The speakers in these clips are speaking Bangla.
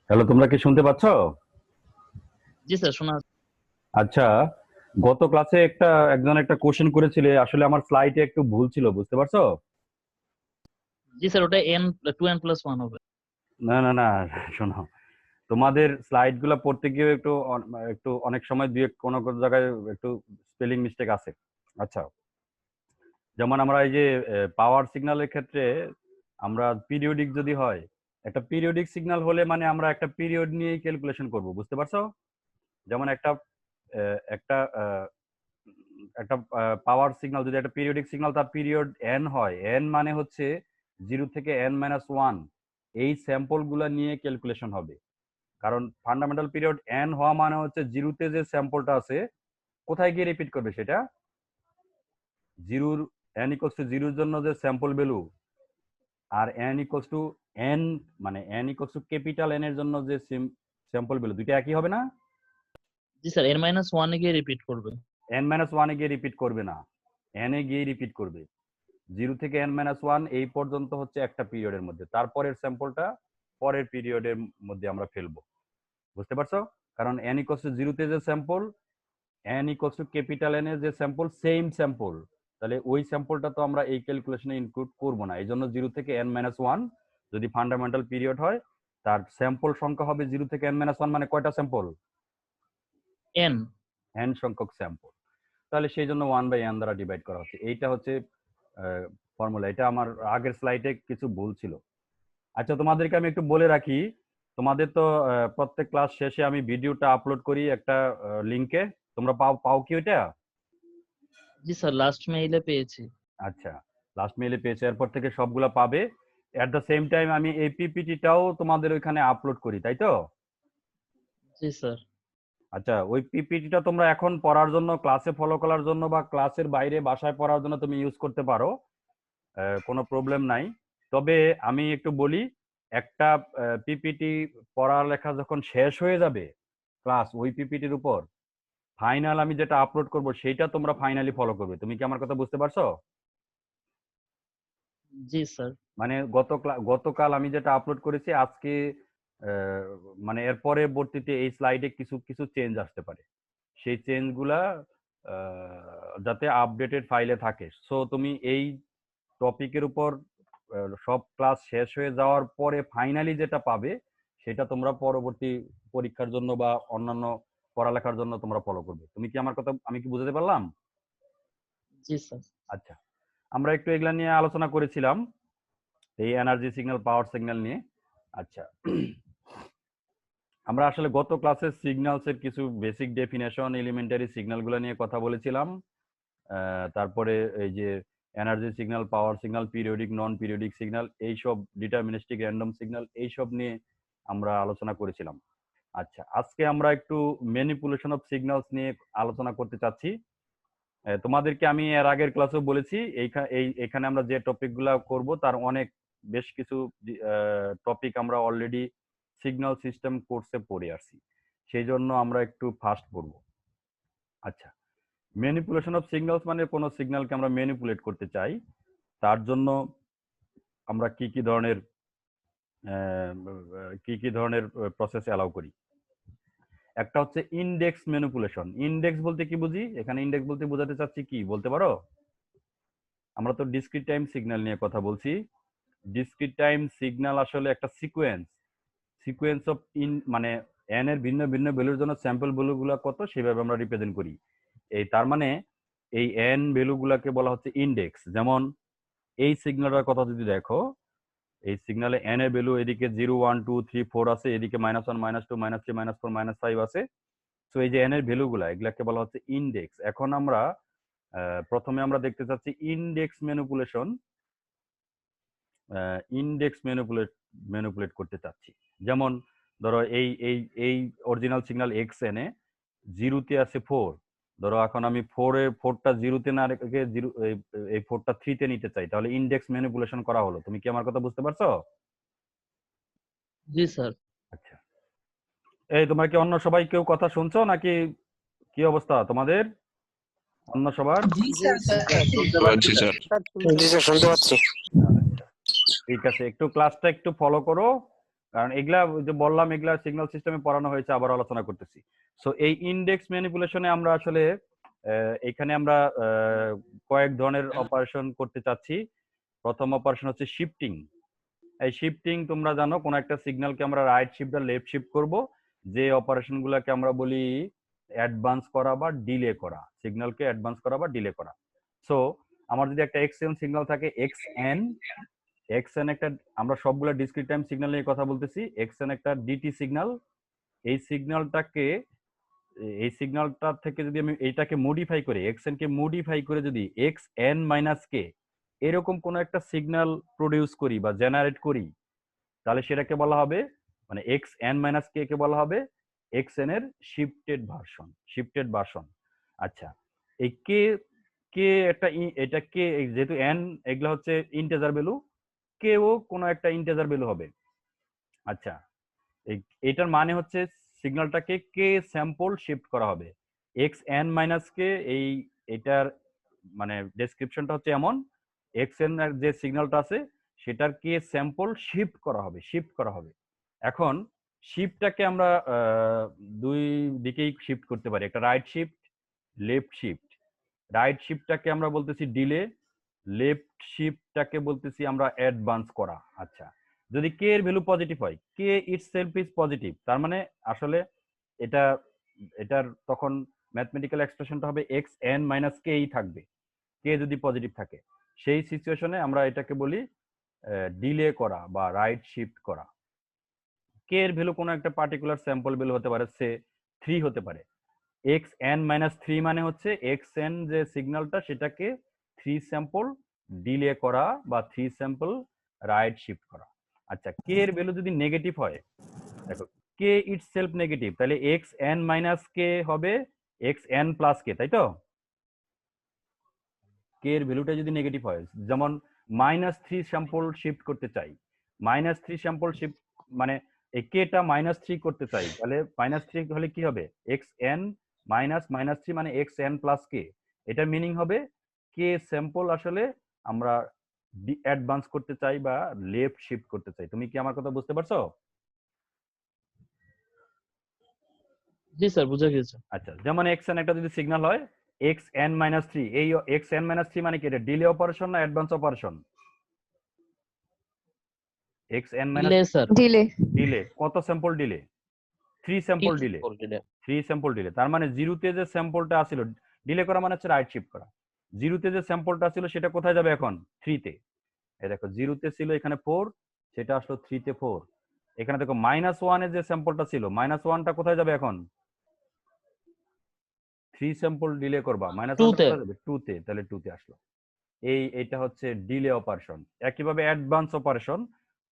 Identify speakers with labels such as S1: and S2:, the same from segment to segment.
S1: হ্যালো, তোমরা কি শুনতে পাচ্ছ?
S2: জি স্যার, শোনা যাচ্ছে।
S1: আচ্ছা, গত ক্লাসে একজন একটা কোশ্চেন করেছিলে, আসলে আমার স্লাইডে একটু ভুল ছিল, বুঝতে পারছো?
S2: জি স্যার, ওটা n+2n+1 হবে।
S1: না না না, শোনো, তোমাদের স্লাইড গুলা পড়তে গিয়ে একটু অনেক সময় দুই কোনো কোনো জায়গায় একটু স্পেলিং মিস্টেক আছে। আচ্ছা, যেমন আমরা এই যে পাওয়ার সিগন্যালের ক্ষেত্রে আমরা পিরিয়ডিক যদি হয়, একটা পিরিয়ডিক সিগন্যাল হলে মানে আমরা একটা পিরিয়ড নিয়েই ক্যালকুলেশন করব, বুঝতে পারছো? যেমন একটা একটা পাওয়ার সিগন্যাল যদি একটা পিরিয়ডিক সিগন্যাল, তার পিরিয়ড এন হয়, এন মানে হচ্ছে 0 থেকে n-1, এই স্যাম্পল গুলা নিয়ে ক্যালকুলেশন হবে। কারণ ফান্ডামেন্টাল পিরিয়ড এন হওয়া মানে হচ্ছে জিরোতে যে স্যাম্পলটা আছে কোথায় গিয়ে রিপিট করবে সেটা জিরোর n=0 জন্য যে স্যাম্পল ভ্যালু, আর n=n মানে n=ক্যাপিটাল এন এর জন্য যে স্যাম্পল ভ্যালু, দুইটা একই হবে না?
S2: জি স্যার, n-1 এ গিয়ে রিপিট করবে।
S1: n-1 এ গিয়ে রিপিট করবে না, n এ গিয়ে রিপিট করবে। 0 থেকে n-1 এই পর্যন্ত হচ্ছে একটা পিরিয়ডের মধ্যে, তারপরের স্যাম্পলটা পরের পিরিয়ডের মধ্যে আমরা ফেলবো, বুঝতে পারছো? কারণ n=0 তে যে স্যাম্পল, n=ক্যাপিটাল এন এর যে স্যাম্পল, সেম স্যাম্পল, তাহলে ওই স্যাম্পলটা তো আমরা এই ক্যালকুলেশনে ইনক্লুড করব না। এই জন্য 0 থেকে n-1 যদি ফান্ডামেন্টাল পিরিয়ড হয়, তার স্যাম্পল সংখ্যা হবে 0 থেকে n-1 মানে কয়টা স্যাম্পল?
S2: n।
S1: n সংখ্যক স্যাম্পল। তাহলে সেই জন্য 1/n দ্বারা ডিভাইড করা হচ্ছে। এইটা হচ্ছে ফর্মুলা। এটা আমার আগের স্লাইডে কিছু ভুল ছিল। আচ্ছা, তোমাদেরকে আমি একটু বলে রাখি, তোমাদের তো প্রত্যেক ক্লাস শেষে আমি ভিডিওটা আপলোড করি একটা লিংকে, তোমরা পাও কি ওইটা?
S2: জি স্যার, লাস্ট মেইলে পেয়েছি।
S1: আচ্ছা, লাস্ট মেইলে পেয়েছে, এরপর থেকে সবগুলা পাবে। এট দ্য সেম টাইম আমি এই পিপিটিটাও তোমাদের ওইখানে আপলোড করি, তাই তো?
S2: জি স্যার।
S1: আচ্ছা, ওই পিপিটিটা তোমরা এখন পড়ার জন্য, ক্লাসে ফলো করার জন্য বা ক্লাসের বাইরে বাসায় পড়ার জন্য তুমি ইউজ করতে পারো, কোনো প্রবলেম নাই। তবে আমি একটু বলি, একটা পিপিটি পড়ালেখা যখন শেষ হয়ে যাবে ক্লাস ওই পিপিটির উপর, ফাইনাল আমি যেটা আপলোড করব সেইটা তোমরা ফাইনালি ফলো করবে। তুমি কি আমার কথা বুঝতে পারছো?
S2: জি স্যার।
S1: মানে গতকাল আমি যেটা আপলোড করেছি আজকে, আহ, মানে এর পরবর্তীতে এই স্লাইডে কিছু কিছু চেঞ্জ আসতে পারে, সেই চেঞ্জগুলা যাতে আপডেটেড ফাইলে থাকে। সো তুমি এই টপিকের উপর সব ক্লাস শেষ হয়ে যাওয়ার পরে ফাইনালি যেটা পাবে সেটা তোমরা পরবর্তী পরীক্ষার জন্য বা অন্যান্য পড়ালেখার জন্য তোমরা ফলো করবে। তুমি কি আমার কথা, আমি কি বুঝাতে পারলাম?
S2: জি স্যার।
S1: আচ্ছা, আমরা একটু এগুলা নিয়ে আলোচনা করেছিলাম, এই এনার্জি সিগন্যাল, পাওয়ার সিগন্যাল নিয়ে। আচ্ছা, আমরা আসলে গত ক্লাসে সিগন্যালস এর কিছু বেসিক ডেফিনেশন, এলিমেন্টারি সিগন্যালগুলো নিয়ে কথা বলেছিলাম। তারপরে এই যে এনার্জি সিগন্যাল, পাওয়ার সিগন্যাল, পিরিয়ডিক, নন পিরিয়ডিক সিগন্যাল, এইসব ডিটারমিনিস্টিক, র্যান্ডম সিগন্যাল, এইসব নিয়ে আমরা আলোচনা করেছিলাম। আচ্ছা, আজকে আমরা একটু ম্যানিপুলেশন অফ সিগন্যালস নিয়ে আলোচনা করতে চাচ্ছি। তোমাদেরকে আমি এর আগের ক্লাসেও বলেছি, এখানে আমরা যে টপিকগুলো করব তার বেশ কিছু টপিক আমরা অলরেডি সিগন্যাল সিস্টেম কোর্সে পড়ে আসছি, সেই জন্য আমরা একটু ফাস্ট করব। আচ্ছা, ম্যানিপুলেশন অফ সিগন্যালস মানে কোনো সিগন্যালকে আমরা ম্যানিপুলেট করতে চাই, তার জন্য আমরা কি কি ধরনের প্রসেস অ্যালাউ করি। একটা হচ্ছে ইন্ডেক্স ম্যানিপুলেশন। ইন্ডেক্স বলতে কি বুঝি? এখানে ইন্ডেক্স বলতে বোঝাতে চাচ্ছি কি, বলতে পারো? আমরা তো ডিসক্রিট টাইম সিগন্যাল নিয়ে কথা বলছি। ডিসক্রিট টাইম সিগন্যাল আসলে একটা সিকোয়েন্স অফ মানে এন এর ভিন্ন ভিন্ন ভ্যালুর জন্য স্যাম্পল ভ্যালুগুলো কত সেভাবে আমরা রিপ্রেজেন্ট করি। তার মানে এই এন ভ্যালুগুলোকে বলা হচ্ছে ইন্ডেক্স। যেমন এই সিগন্যালটার কথা যদি দেখো, এই সিগন্যালে এন এর ভ্যালু এদিকে 0 1 2 3 4 আছে, এদিকে -1 -2 -3 -4 -5 আছে। সো এই যে এন এর ভ্যালুগুলা এগুলাকে বলা হচ্ছে ইন্ডেক্স। এখন আমরা প্রথমে আমরা দেখতে চাচ্ছি ইন্ডেক্স ম্যানিপুলেশন, ইন্ডেক্স ম্যানিপুলেট করতে চাচ্ছি। যেমন ধরো এই এই এই original signal x N A জিরোতে আছে 4, ধরো এখন আমি 4টা জিরোতে না রেখে জিরো এই 4টা 3তে নিতে চাই, তাহলে ইন্ডেক্স ম্যানিপুলেশন করা হলো। তুমি কি আমার কথা বুঝতে পারছো?
S2: জি স্যার।
S1: আচ্ছা, এই তোমরা কি অন্য সবাই কেউ কথা শুনছো নাকি কি অবস্থা তোমাদের অন্য সবার?
S3: জি স্যার,
S4: শুনতে পাচ্ছি স্যার।
S3: জি স্যার, শুনতে পাচ্ছি।
S1: আচ্ছা, ঠিক আছে, একটু ক্লাসটা একটু ফলো করো, কারণ এগুলা ওই যে বললাম এগুলা সিগন্যাল সিস্টেমে পড়ানো হয়েছে, আবার আলোচনা করতেছি। সো এই ইন্ডেক্স ম্যানিপুলেশনে আমরা আসলে এখানে আমরা কয়েক ধরনের অপারেশন করতে চাচ্ছি। প্রথম অপারেশন হচ্ছে শিফটিং। এই শিফটিং তোমরা জানো, কোন একটা সিগন্যালকে আমরা রাইট শিফট বা লেফট শিফট করব, যে অপারেশন গুলাকে আমরা বলি অ্যাডভান্স করা বা ডিলে করা, সিগন্যালকে অ্যাডভান্স করা বা ডিলে করা। সো আমার যদি একটা এক্স এন সিগন্যাল থাকে এক্স এন একটা, আমরা সবগুলা ডিসক্রিট টাইম সিগন্যাল নিয়ে কথা বলতেছি, এক্স এন একটা ডিটি সিগন্যাল। এই সিগন্যালটাকে এই সিগন্যালটা থেকে যদি আমি এইটাকে মডিফাই করে এক্স এন কে মডিফাই করে যদি এক্স এন মাইনাস কে এরকম কোন একটা সিগন্যাল প্রডিউস করি বা জেনারেট করি, তাহলে সেটাকে বলা হবে, মানে এক্স এন মাইনাস কে কে বলা হবে এক্স এন এর শিফটেড ভার্সন। আচ্ছা, এই কে কে একটা এটা কে যেহেতু এন এগুলা হচ্ছে ইন্টিজার ভ্যালু, কেও কোনো একটা ইন্টিজার ভ্যালু হবে। আচ্ছা, এটার মানে হচ্ছে সিগন্যালটাকে কে স্যাম্পল শিফট করা হবে এক্স এন মাইনাস কে। এটার মানে ডেসক্রিপশনটা হচ্ছে এমন, এক্স এন এর যে সিগন্যালটা আছে সেটার কে স্যাম্পল শিফট করা হবে। এখন শিফটটাকে আমরা দুই দিকেই শিফট করতে পারি, একটা right shift, left shift. Right শিফটটাকে আমরা বলতেছি ডিলে, লেফট শিফটটাকে বলতেছি আমরা অ্যাডভান্স করা। আচ্ছা, যদি কে এর ভ্যালু পজিটিভ হয়, কে ইটসেলফ ইজ পজিটিভ, তার মানে আসলে এটা এটার তখন ম্যাথমেটিক্যাল এক্সপ্রেশনটা হবে এক্স এন মাইনাস কে ই থাকবে, কে যদি পজিটিভ থাকে। সেই সিচুয়েশনে আমরা এটাকে বলি ডিলে করা বা রাইট শিফট করা। কে এর ভ্যালু কোনো একটা পার্টিকুলার স্যাম্পল ভ্যালু হতে পারে, সে 3 হতে পারে। এক্স এন মাইনাস 3 মানে হচ্ছে এক্স এন যে সিগন্যালটা সেটাকে 3 স্যাম্পল ডিলে করা বা 3 স্যাম্পল রাইট শিফট করা। আচ্ছা, কে এর ভ্যালু যদি নেগেটিভ হয়, দেখো কে ইটসেলফ নেগেটিভ, তাহলে এক্স এন মাইনাস কে হবে এক্স এন প্লাস কে, তাই তো? কে এর ভ্যালুটা যদি নেগেটিভ হয়, যেমন -3 স্যাম্পল শিফট করতে চাই, -3 স্যাম্পল শিফট মানে এই কেটা -3 করতে চাই, তাহলে -3 হলে কি হবে এক্স এন -3 মানে এক্স এন প্লাস কে। এটার মিনিং হবে কে স্যাম্পল আসলে আমরা অ্যাডভান্স করতে চাই বা লেফট শিফট করতে চাই। তুমি কি আমার কথা বুঝতে পারছো?
S2: জি স্যার, বুঝা গেছে।
S1: আচ্ছা, যেমন এক্স এন একটা যদি সিগন্যাল হয় এক্স এন -3, এই এক্স এন -3 মানে কি, এটা ডিলে অপারেশন না advance operation? X n
S2: delay sir.
S1: Delay কত sample delay? 3 sample delay. 3 sample delay, তার মানে জিরোতে যে স্যাম্পলটা আসিল, ডিলে করা মানে হচ্ছে রাইট শিফট করা। জিরোতে যে স্যাম্পলটা ছিল সেটা কোথায় যাবে এখন? 3 তে। এই দেখো জিরোতে ছিল এখানে 4, সেটা আসলো 3 তে 4। এখানে দেখো -1 এ যে স্যাম্পলটা ছিল, -1টা কোথায় যাবে এখন? 3 স্যাম্পল ডিলে করবা, -1টা কোথায় যাবে? 2 তে, তাহলে 2 তে আসলো। এইটা হচ্ছে ডিলে অপারেশন। একইভাবে অ্যাডভান্স অপারেশন,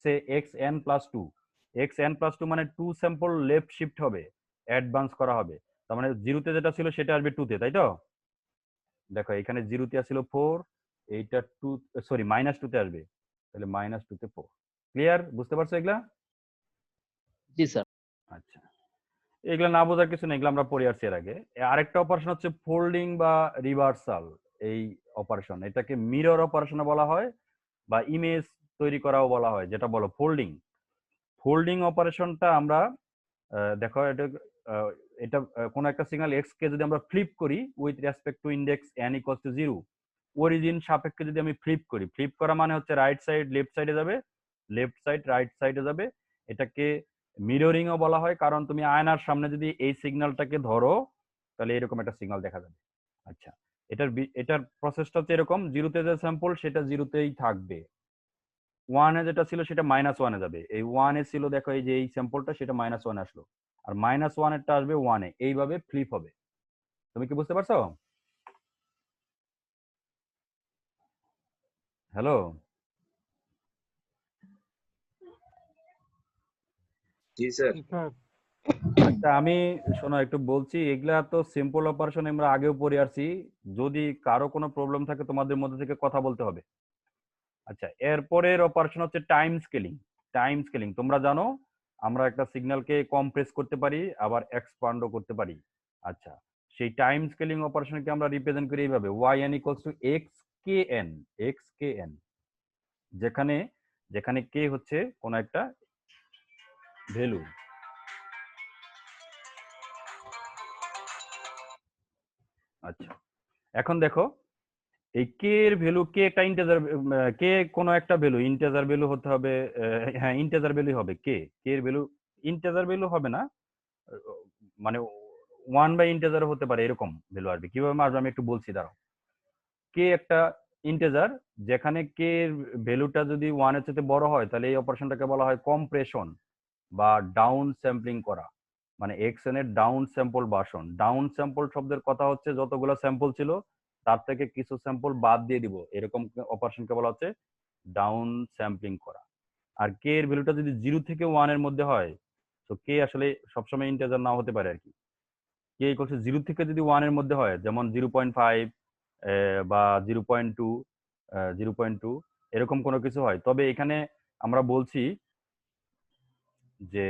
S1: সে x n plus 2, x n plus 2 মানে 2 স্যাম্পল লেফট শিফট হবে, অ্যাডভান্স করা হবে। তার মানে জিরোতে যেটা ছিল সেটা আসবে 2 তে, তাই তো? দেখো এখানে জিরোতে আসছিল 4, এইটা 2 সরি -2 তে আসবে, তাহলে -2 তে 4। ক্লিয়ার? বুঝতে পারছো এগুলা?
S2: জি স্যার।
S1: আচ্ছা, এগুলা না বোঝার কিছু নেই, এগুলো আমরা পড়ে আসছি এর আগে। আরেকটা অপারেশন হচ্ছে ফোল্ডিং বা রিভার্সাল। এই অপারেশন, এটাকে মিরর অপারেশন বলা হয় বা ইমেজ তৈরি করাও বলা হয়, যেটা বলো ফোল্ডিং অপারেশনটা আমরা দেখো এটা এটা কোন একটা সিগন্যাল এক্স কে যদি আমরা ফ্লিপ করি with respect to index n equals to 0, origin সাপেক্ষে যদি আমি ফ্লিপ করি, ফ্লিপ করা মানে হচ্ছে রাইট সাইড লেফট সাইডে যাবে, লেফট সাইড রাইট সাইডে যাবে। এটাকে মিররিং ও বলা হয়, কারণ তুমি আয়নার সামনে যদি এই সিগন্যালটাকে ধরো তাহলে এরকম একটা সিগন্যাল দেখা যাবে। আচ্ছা, এটার প্রসেসটা হচ্ছে এরকম, জিরোতে যে স্যাম্পল সেটা জিরোতেই থাকবে, 1 এ যেটা ছিল সেটা -1 এ যাবে। এই 1 এ ছিল দেখো এই যে এই স্যাম্পলটা, সেটা -1 এ আসলো। আর -1 এরটা আসবে 1 এ, এইভাবে ফ্লিপ হবে। তুমি কি বুঝতে পারছো? হ্যালো?
S3: জি স্যার।
S1: আচ্ছা আমি শোনো একটু বলছি, এগুলা তো সিম্পল অপারেশন আমরা আগেও পড়ে আসছি। যদি কারো কোনো প্রবলেম থাকে তোমাদের মধ্যে থেকে কথা বলতে হবে। আচ্ছা এরপরের অপারেশন হচ্ছে টাইম স্কেলিং। টাইম স্কেলিং তোমরা জানো আমরা একটা সিগন্যালকে কম্প্রেস করতে পারি আবার এক্সপান্ডও করতে পারি। আচ্ছা সেই টাইম স্কেলিং অপারেশনকে আমরা রিপ্রেজেন্ট করি এইভাবে yn ইকুয়ালস টু xkn, যেখানে যেখানে কে হচ্ছে কোন একটা ভ্যালু। আচ্ছা এখন দেখো এই কে এর ভ্যালু, কে একটা ইন্টিজার, কে কোনো একটা ভ্যালু ইন্টিজার ভ্যালু হতে হবে। হ্যাঁ ইন্টিজার ভ্যালু হবে কে, কে এর ভ্যালু ইন্টিজার ভ্যালু হবে না, মানে 1 বাই ইন্টিজার হতে পারে, এরকম ভ্যালু আসবে। কিভাবে আসবে আমি একটু বলছি, দাঁড়াও। কে একটা ইন্টিজার, যেখানে কে এর ভ্যালুটা যদি 1 এর চেয়ে বড় হয় তাহলে এই অপারেশনটাকে বলা হয় কম্প্রেশন বা ডাউন স্যাম্পলিং করা, মানে এক্সএন এর down sample version. Down sample শব্দের কথা হচ্ছে যতগুলো স্যাম্পল ছিল তার থেকে কিছু স্যাম্পল বাদ দিয়ে দিব, এরকম অপারেশনকে বলা হচ্ছে ডাউন স্যাম্পলিং করা। আর কে এর ভ্যালুটা যদি 0 থেকে 1 এর মধ্যে হয়, তো কে আসলে সবসময় ইন্টিজার নাও হতে পারে আর কি। কে ইকুয়াল টু 0 থেকে যদি 1 এর মধ্যে হয়, যেমন 0.5 বা 0.2, 0.2 এরকম কোনো কিছু হয়, তবে এখানে আমরা বলছি যে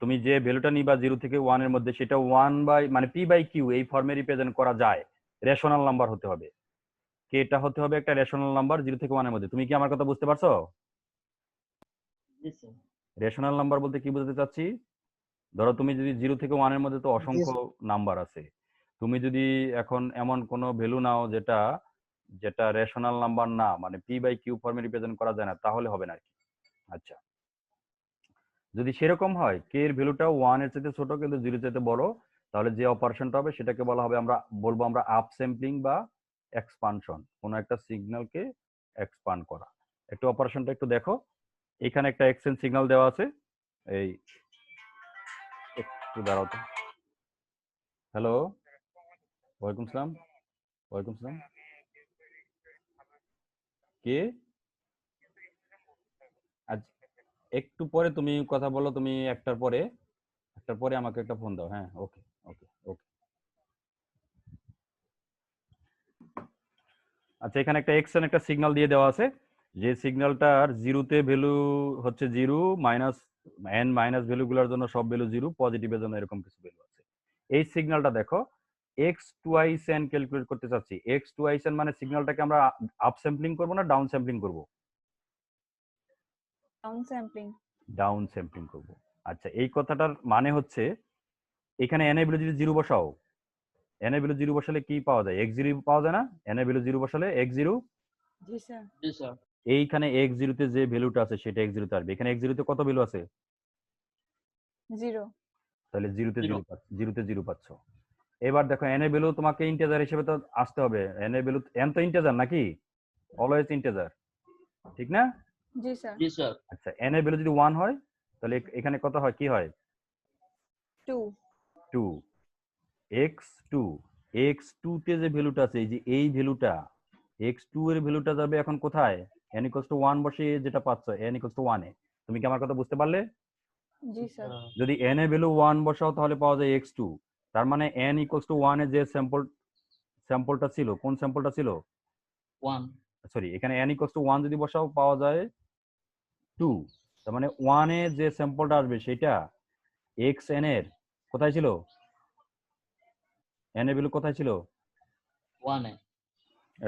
S1: তুমি যে ভ্যালুটা নিবা 0 থেকে 1 এর মধ্যে, সেটা 1 বাই মানে পি বাই কিউ এই ফর্মে রিপ্রেজেন্ট করা যায়। রেশনাল নাম্বার হতে হবে, কেটা হতে হবে একটা রেশনাল নাম্বার 0 থেকে 1 এর মধ্যে। তুমি কি আমার কথা বুঝতে পারছো?
S2: জি স্যার।
S1: রেশনাল নাম্বার বলতে কি বোঝাতে চাচ্ছি, ধরো তুমি যদি 0 থেকে 1 এর মধ্যে তো
S3: জি
S1: অসংখ্য
S3: স্যার।
S1: নাম্বার আছে, তুমি যদি এখন এমন কোনো ভ্যালু নাও যেটা যেটা রেশনাল নাম্বার না, মানে পি বাই কিউ ফর্মে রিপ্রেজেন্ট করা যায় না, তাহলে হবে না আর কি। আচ্ছা যদি সেরকম হয় কে এর ভ্যালুটা 1 এর চাইতে ছোট কিন্তু 0 এর চাইতে বড়, তাহলে যে অপারেশনটা হবে সেটাকে বলা হবে, আমরা বলবো আমরা আপ স্যাম্পলিং বা এক্সপানশন, কোনো একটা সিগন্যালকে এক্সপান্ড করা। একটু অপারেশনটা একটু দেখো, এখানে একটা এক্সচেঞ্জ সিগন্যাল দেওয়া আছে, এই একটু দাঁড়াও তো। হ্যালো, ওয়ালাইকুম সালাম। ওয়ালাইকুম সালাম। কে? আজ একটু পরে তুমি কথা বলো, তুমি একটার পরে আমাকে একটা ফোন দাও। হ্যাঁ ওকে ওকে ওকে। আচ্ছা এখানে একটা এক্সএন একটা সিগন্যাল দিয়ে দেওয়া আছে, যে সিগন্যালটার 0-তে ভ্যালু হচ্ছে 0, মাইনাস এন মাইনাস ভ্যালুগুলোর জন্য সব ভ্যালু 0, পজিটিভের জন্য এরকম কিছু ভ্যালু আছে। এই সিগন্যালটা দেখো এক্স টুয়াইস এন ক্যালকুলেট করতে চাচ্ছি। এক্স টুয়াইস এন মানে সিগন্যালটাকে আমরা আপ স্যাম্পলিং করবো না ডাউন স্যাম্পলিং করবো?
S4: Down sampling.
S1: ডাউন স্যাম্পলিং করবো। আচ্ছা এই কথাটার মানে হচ্ছে এখানে এন এর ভ্যালু যদি 0 বসাও, এন এর ভ্যালু 0 বসালে কি পাওয়া যায়? x0 পাওয়া যায় না? এন এর ভ্যালু 0 বসালে x0,
S4: জি স্যার।
S2: জি স্যার।
S1: এইখানে x0 তে যে ভ্যালুটা আছে সেটা x0 তে আসবে। এখানে x0 তে কত ভ্যালু আছে?
S4: 0।
S1: তাহলে 0 তে
S2: 0
S1: 0 পাচ্ছ, 0 তে 0 পাচ্ছ। এবার দেখো এন এর ভ্যালু তোমাকে ইন্টিজার হিসেবে তো আসতে হবে। এন এর ভ্যালু, এন তো ইন্টিজার নাকি? অলওয়েজ ইন্টিজার, ঠিক না?
S4: জি স্যার।
S2: জি স্যার।
S1: আচ্ছা এন এর ভ্যালু যদি 1 হয় তাহলে এখানে কত হয়, কি হয়?
S4: 2।
S1: 2, x2, x2 তে যে ভ্যালুটা আছে, এই যে এই ভ্যালুটা x2 এর ভ্যালুটা যাবে এখন কোথায়? n ইকুয়ালস টু 1 বসিয়ে যেটা পাচ্ছ, n ইকুয়ালস টু 1 এ। তুমি কি আমার কথা বুঝতে পারলে?
S4: জি স্যার।
S1: যদি n এর ভ্যালু 1 বসাও তাহলে পাওয়া যায় x2, তার মানে n ইকুয়ালস টু 1 এ যে স্যাম্পলটা ছিল, কোন স্যাম্পলটা ছিল?
S2: 1।
S1: সরি, এখানে n ইকুয়ালস টু 1 যদি বসাও পাওয়া যায় 2, তার মানে 1 এ যে স্যাম্পলটা আসবে সেটা xn এর কোথায় ছিল? n এর ভ্যালু কোথায় ছিল?
S2: 1 এ।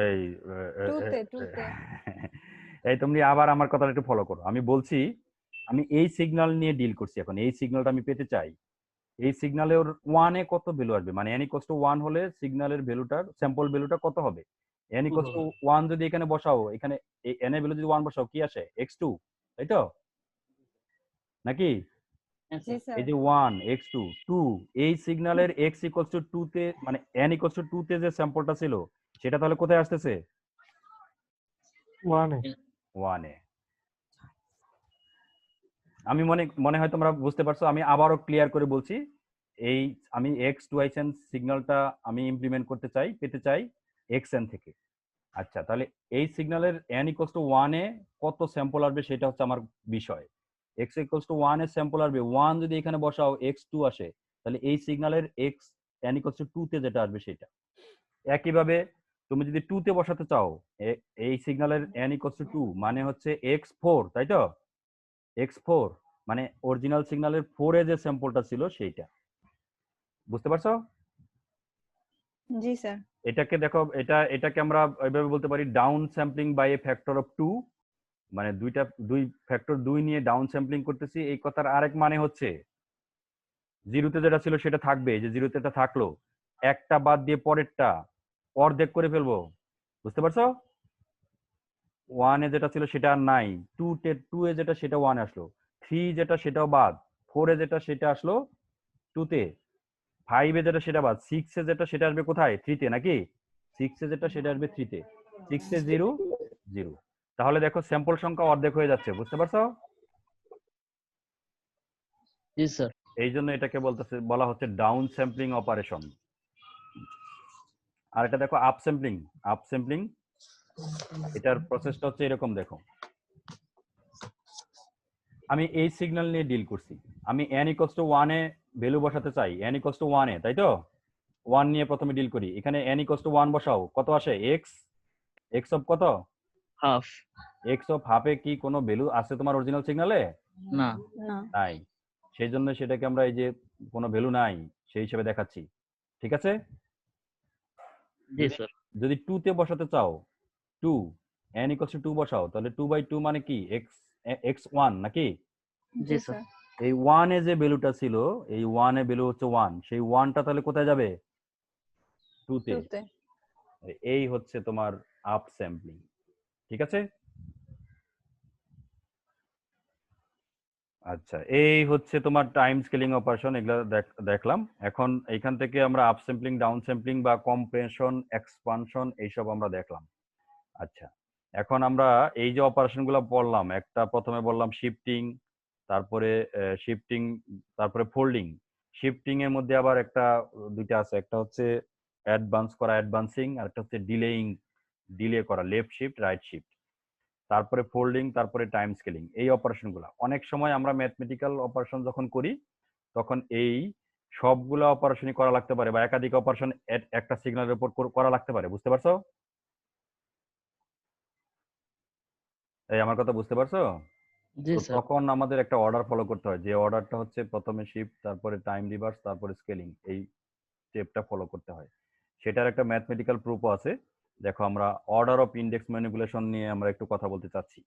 S1: এই
S4: 2 তে।
S1: এই তুমি আবার আমার কথাটা একটু ফলো করো। আমি বলছি আমি এই সিগন্যাল নিয়ে ডিল করছি এখন, এই সিগন্যালটা আমি পেতে চাই। এই সিগন্যালের 1 এ কত ভ্যালু আসবে, মানে n ইকুয়ালস টু 1 হলে সিগন্যালের ভ্যালুটার স্যাম্পল ভ্যালুটা কত হবে? n ইকুয়ালস টু 1 যদি এখানে বসাও, এখানে এই n এর ভ্যালু যদি 1 বসাও কি আসে? x2, তাই তো নাকি?
S2: হ্যাঁ
S4: জি
S2: স্যার।
S4: স্যার।
S1: এই যে 1 x2 2, এই সিগন্যালের x ইকুয়ালস টু 2 তে, মানে n ইকুয়ালস টু 2 তে যে স্যাম্পলটা ছিল সেটা তাহলে কোথায় আসতেছে?
S3: 1 এ।
S1: 1 এ। আমি মনে মনে হয় তোমরা বুঝতে পারছো, আমি আবারও ক্লিয়ার করে বলছি। এই আমি এক্স টুয়াইস এন সিগন্যালটা আমি ইমপ্লিমেন্ট করতে চাই, পেতে চাই এক্স এন থেকে। আচ্ছা, তাহলে এই সিগন্যালের এন ইকুয়ালস টু ওয়ানে কত স্যাম্পল আসবে সেটা হচ্ছে আমার বিষয়। এক্স ইকুয়ালস টু ওয়ান এর স্যাম্পল আসবে, ওয়ান যদি এখানে বসাও এক্স টু আসে, তাহলে এই সিগন্যালের এক্স এন ইকুয়ালস টু তে যেটা আসবে সেটা। একইভাবে তুমি যদি তে বসাতে চাও, এই সিগন্যালের এন ইকুয়ালস টু মানে হচ্ছে এক্স ফোর, তাই তো? এক্স ফোর মানে অরিজিনাল সিগন্যালের ফোরে যে স্যাম্পলটা ছিল সেইটা। বুঝতে পারছো?
S4: জি স্যার।
S1: এটাকে দেখো, এটাকে আমরা এইভাবে বলতে পারি down sampling by a factor of two, মানে দুই ফ্যাক্টর 2 নিয়ে ডাউন স্যাম্পলিং করতেছি। এই কথার আরেক মানে হচ্ছে জিরোতে যেটা ছিল সেটা থাকবে, যে জিরোতে এটা থাকলো, একটা বাদ দিয়ে পরেরটা অর্ধেক করে ফেলবো। বুঝতে পারছো? ওয়ানে যেটা ছিল সেটা আর নাই, টু এ যেটা সেটা ওয়ান আসলো, থ্রি যেটা সেটাও বাদ, ফোরে যেটা সেটা আসলো টুতে, ফাইভে যেটা সেটা বাদ, সিক্সে যেটা সেটা আসবে কোথায়? থ্রিতে, নাকি? সিক্সে যেটা সেটা আসবে থ্রিতে, সিক্সে জিরো জিরো। তাহলে দেখো স্যাম্পল সংখ্যা অর্ধেক হয়ে যাচ্ছে। বুঝতে পারছো?
S2: জি স্যার।
S1: এই জন্য এটাকে বলা হচ্ছে ডাউন স্যাম্পলিং অপারেশন। আর এটা দেখো আপ স্যাম্পলিং। আপ স্যাম্পলিং এটার প্রসেসটা হচ্ছে এরকম, দেখো আমি এই সিগন্যাল নিয়ে ডিল করছি, আমি এন ইকুয়ালস টু ওয়ানে ভ্যালু বসাতে চাই, এন ইকুয়ালস টু ওয়ানে, তাই তো? ওয়ান নিয়ে প্রথমে ডিল করি, এখানে এন ইকুয়ালস টু ওয়ান বসাও, কত আসে? এক্স, এক্স অফ কত?
S2: হাফ।
S1: এক্স অফ হাফে কি কোনো ভ্যালু আছে তোমার অরিজিনাল সিগন্যালে?
S2: না।
S4: না।
S1: নাই। সেই জন্য সেটাকে আমরা এই যে কোনো ভ্যালু নাই সেই হিসেবে দেখাচ্ছি। ঠিক আছে?
S2: জি স্যার।
S1: যদি তে বসাতে চাও, টু, এন ইকুয়ালস টু বসাও, তাহলে 2/2 মানে কি? এক্স, এক্স ওয়ান, নাকি?
S4: জি
S2: জি স্যার।
S4: স্যার।
S1: এই ওয়ানে যে ভ্যালুটা ছিল, এই ওয়ানে ভ্যালু হচ্ছে ওয়ান, সেই ওয়ানটা তাহলে কোথায় যাবে? তে।
S4: 2 তে।
S1: এই হচ্ছে তোমার আপ স্যাম্পলিং। ঠিক আছে? আচ্ছা, এই হচ্ছে তোমার টাইম স্কেলিং অপারেশন, এগুলো দেখলাম। এখন এইখান থেকে আমরা আপ স্যাম্পলিং, ডাউন স্যাম্পলিং বা কম্প্রেশন, এক্সপানশন এইসব আমরা দেখলাম। আচ্ছা, এখন আমরা এই যে অপারেশনগুলো পড়লাম, একটা প্রথমে বললাম শিফটিং, তারপরে শিফটিং, তারপরে ফোল্ডিং। শিফটিং এর মধ্যে আবার দুইটা আছে, একটা হচ্ছে অ্যাডভান্স করা, অ্যাডভান্সিং, আর একটা হচ্ছে ডিলেইং, ডিলে করা, লেফট শিফট, রাইট শিফট। তারপরে ফোল্ডিং, তারপরে টাইম স্কেলিং। এই অপারেশনগুলো অনেক সময় আমরা ম্যাথমেটিক্যাল অপারেশন যখন করি তখন এই সবগুলো অপারেশনই করা লাগতে পারে, বা একাধিক অপারেশন একটা সিগন্যালের উপর করা লাগতে পারে। বুঝতে পারছো? এই আমার কথা বুঝতে পারছো?
S2: জি
S1: তো
S2: স্যার।
S1: তখন আমাদের একটা অর্ডার ফলো করতে হয়, যে অর্ডারটা হচ্ছে প্রথমে শিফট, তারপরে টাইম রিভার্স, তারপরে স্কেলিং। এই স্টেপটা ফলো করতে হয়। সেটার একটা ম্যাথমেটিক্যাল প্রুফও আছে। দেখো, আমরা অর্ডার অফ ইন্ডেক্স ম্যানিপুলেশন নিয়ে আমরা একটু কথা বলতে চাচ্ছি।